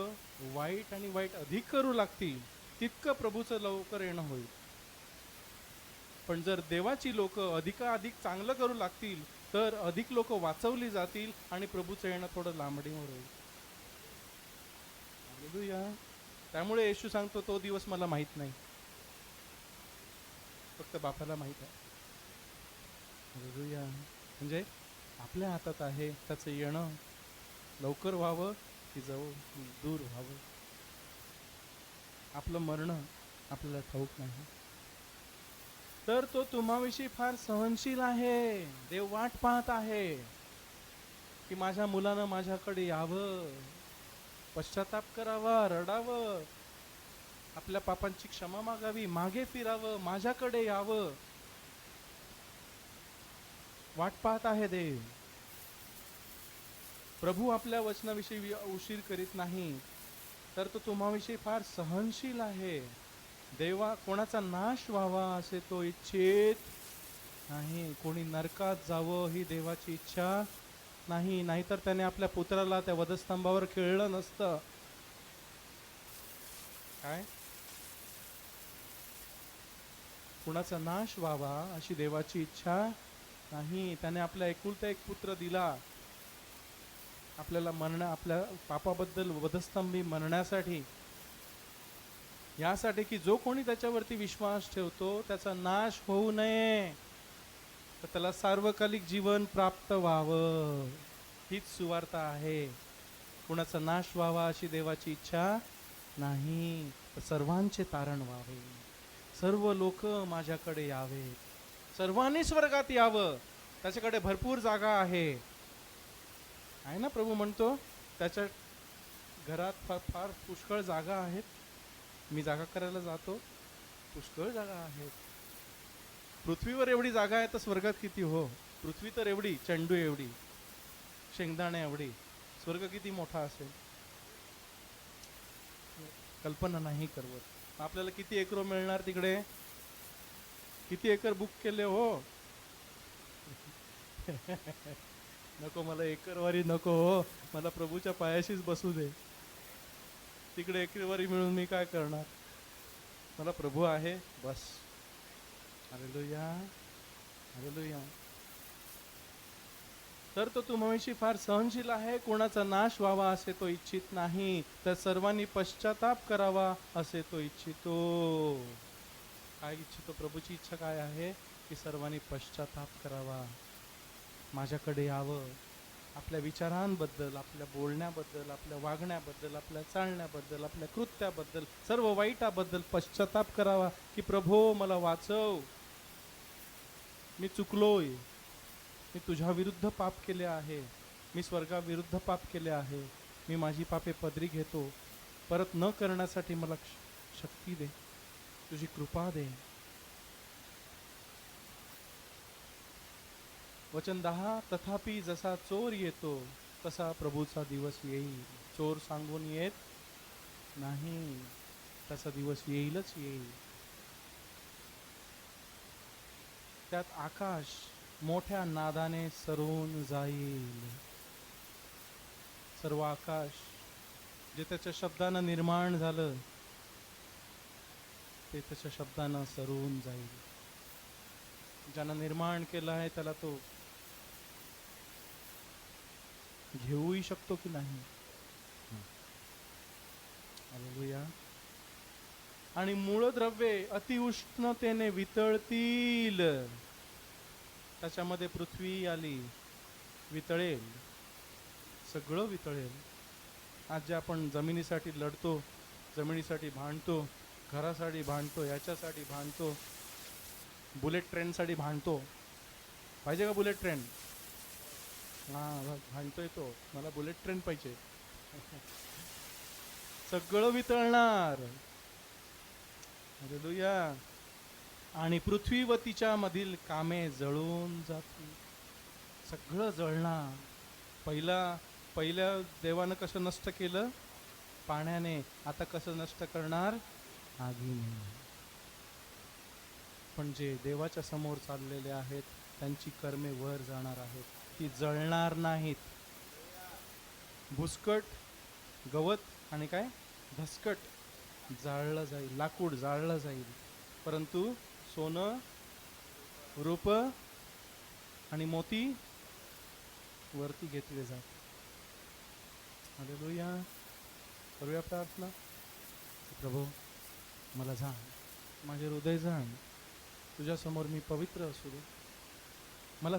वाईट आणि वाईट अधिक करू लागतील तितकं प्रभूचं लवकर येणं होईल. पण जर देवाची लोक अधिकाधिक चांगलं करू लागतील तर अधिक लोक वाचवली जातील आणि प्रभूचं येणं थोडं लांबणीवर होईल. हालेलुया. त्यामुळे येशू सांगतो तो दिवस मला माहित नाही, फक्त बापाला माहित आहे. हालेलुया. म्हणजे आपल्या हातात आहे त्याचं येणं लवकर व्हावं की जाऊ दूर व्हावं. आपलं मरणं आपल्याला ठाऊक नाही. तर तो तुम्हाविषयी फार सहनशील आहे. देव वाट पाहत आहे की माझ्या मुलानं माझ्याकडे यावं, पश्चाताप करावा, रडावं, आपल्या पापांची क्षमा मागावी, मागे फिरावं, माझ्याकडे यावं. वाट पाहत आहे देव. प्रभू आपल्या वचनाविषयी उशीर करीत नाही, तर तो तुम्हाविषयी फार सहनशील आहे. देवा कोणाचा नाश व्हावा असे तो इच्छित नाही, कोणी नरकात जावं ही देवाची इच्छा नाही. नाहीतर त्याने आपल्या पुत्राला त्या वधस्तंभावर खेळलं नसतं. काय कुणाचा नाश व्हावा अशी देवाची इच्छा नाही. त्याने आपला एकुलता एक पुत्र दिला आपल्याला मरण, आपल्या पापाबद्दल वधस्तंभी मरण्यासाठी, यासाठी की जो कोणी त्याच्यावरती विश्वास ठेवतो त्याचा नाश होऊ नये, तर त्याला सार्वकालिक जीवन प्राप्त व्हावं. हीच सुवार्ता आहे. कुणाचा नाश व्हावा अशी देवाची इच्छा नाही, तर सर्वांचे तारण व्हावे, सर्व लोक माझ्याकडे यावेत, सर्वांनी स्वर्गात यावं. त्याच्याकडे भरपूर जागा आहे ना. प्रभू म्हणतो त्याच्या घरात फार पुष्कळ जागा आहेत. मी जागा करायला जातो, पुष्कळ जागा आहेत. पृथ्वीवर एवढी जागा आहे तर स्वर्गात किती हो. पृथ्वी तर एवढी चेंडू एवढी, शेंगदाणे एवढी, स्वर्ग किती मोठा असेल कल्पना नाही करवत. आपल्याला किती एकर मिळणार तिकडे, किती एकर बुक केले हो. नको मला एकरवारी नको हो, मला प्रभूच्या पायाशीच बसू दे. तिकडे एकरवारी मिळून मी काय करणार, मला प्रभू आहे बस. Hallelujah, hallelujah. तर तो तुम्हाविषयी फार सहनशील आहे, कोणाचा नाश व्हावा असे तो इच्छित नाही, तर सर्वांनी पश्चाताप करावा असे तो इच्छितो. काय इच्छितो, प्रभूची इच्छा काय आहे की सर्वांनी पश्चाताप करावा, माझ्याकडे यावं, आपल्या विचारांबद्दल, आपल्या बोलण्याबद्दल, आपल्या वागण्याबद्दल, आपल्या चालण्याबद्दल, आपल्या कृत्याबद्दल, सर्व वाईटाबद्दल पश्चाताप करावा की प्रभो मला वाचव, मी चुकलोय, मी तुझ्या विरुद्ध पाप केले आहे, मी स्वर्गाविरुद्ध पाप केले आहे, मी माझी पापे पदरी घेतो, परत न करण्यासाठी मला शक्ती दे, तुझी कृपा दे. वचन 10, तथापि जसा चोर येतो तसा प्रभूचा दिवस येईल. चोर सांगून येत नाही, तसा दिवस येईलच येईल. त्यात आकाश मोठ्या नादाने सरून जाईल. सर्व आकाश जे त्याच्या शब्दानं निर्माण झालं ते त्याच्या शब्दानं सरून जाईल. ज्यानं निर्माण केलं आहे त्याला तो घेऊही शकतो की नाही. हालेलुया. आणि मूळद्रव्ये अतिउष्णतेने वितळतील. त्याच्यामध्ये पृथ्वी आली, वितळेल, सगळं वितळेल. आज जे आपण जमिनीसाठी लढतो, जमिनीसाठी भांडतो, घरासाठी भांडतो, याच्यासाठी भांडतो, बुलेट ट्रेनसाठी भांडतो, पाहिजे का बुलेट ट्रेन, हां भांडतोय तो, मला बुलेट ट्रेन पाहिजे. सगळं वितळणार. हालेलुया. आणि पृथ्वी व तिच्या मधील कामे जळून जातील. सगळं जळणार. पहिल्या देवानं कसं नष्ट केलं, पाण्याने, आता कसं नष्ट करणार, आगीने. पण जे देवाच्या समोर चाललेले आहेत त्यांची कर्मे वर जाणार आहेत, ती जळणार नाहीत. भुसकट, गवत आणि काय धसकट जाळलं जाईल, लाकूड जाळलं जाईल, परंतु सोनं, रूप आणि मोती वरती घेतले जातात. हालेलुया. करूया प्रार्थना. प्रभू, मला जाण, माझे हृदय जाण, तुझ्यासमोर मी पवित्र असू दे. मला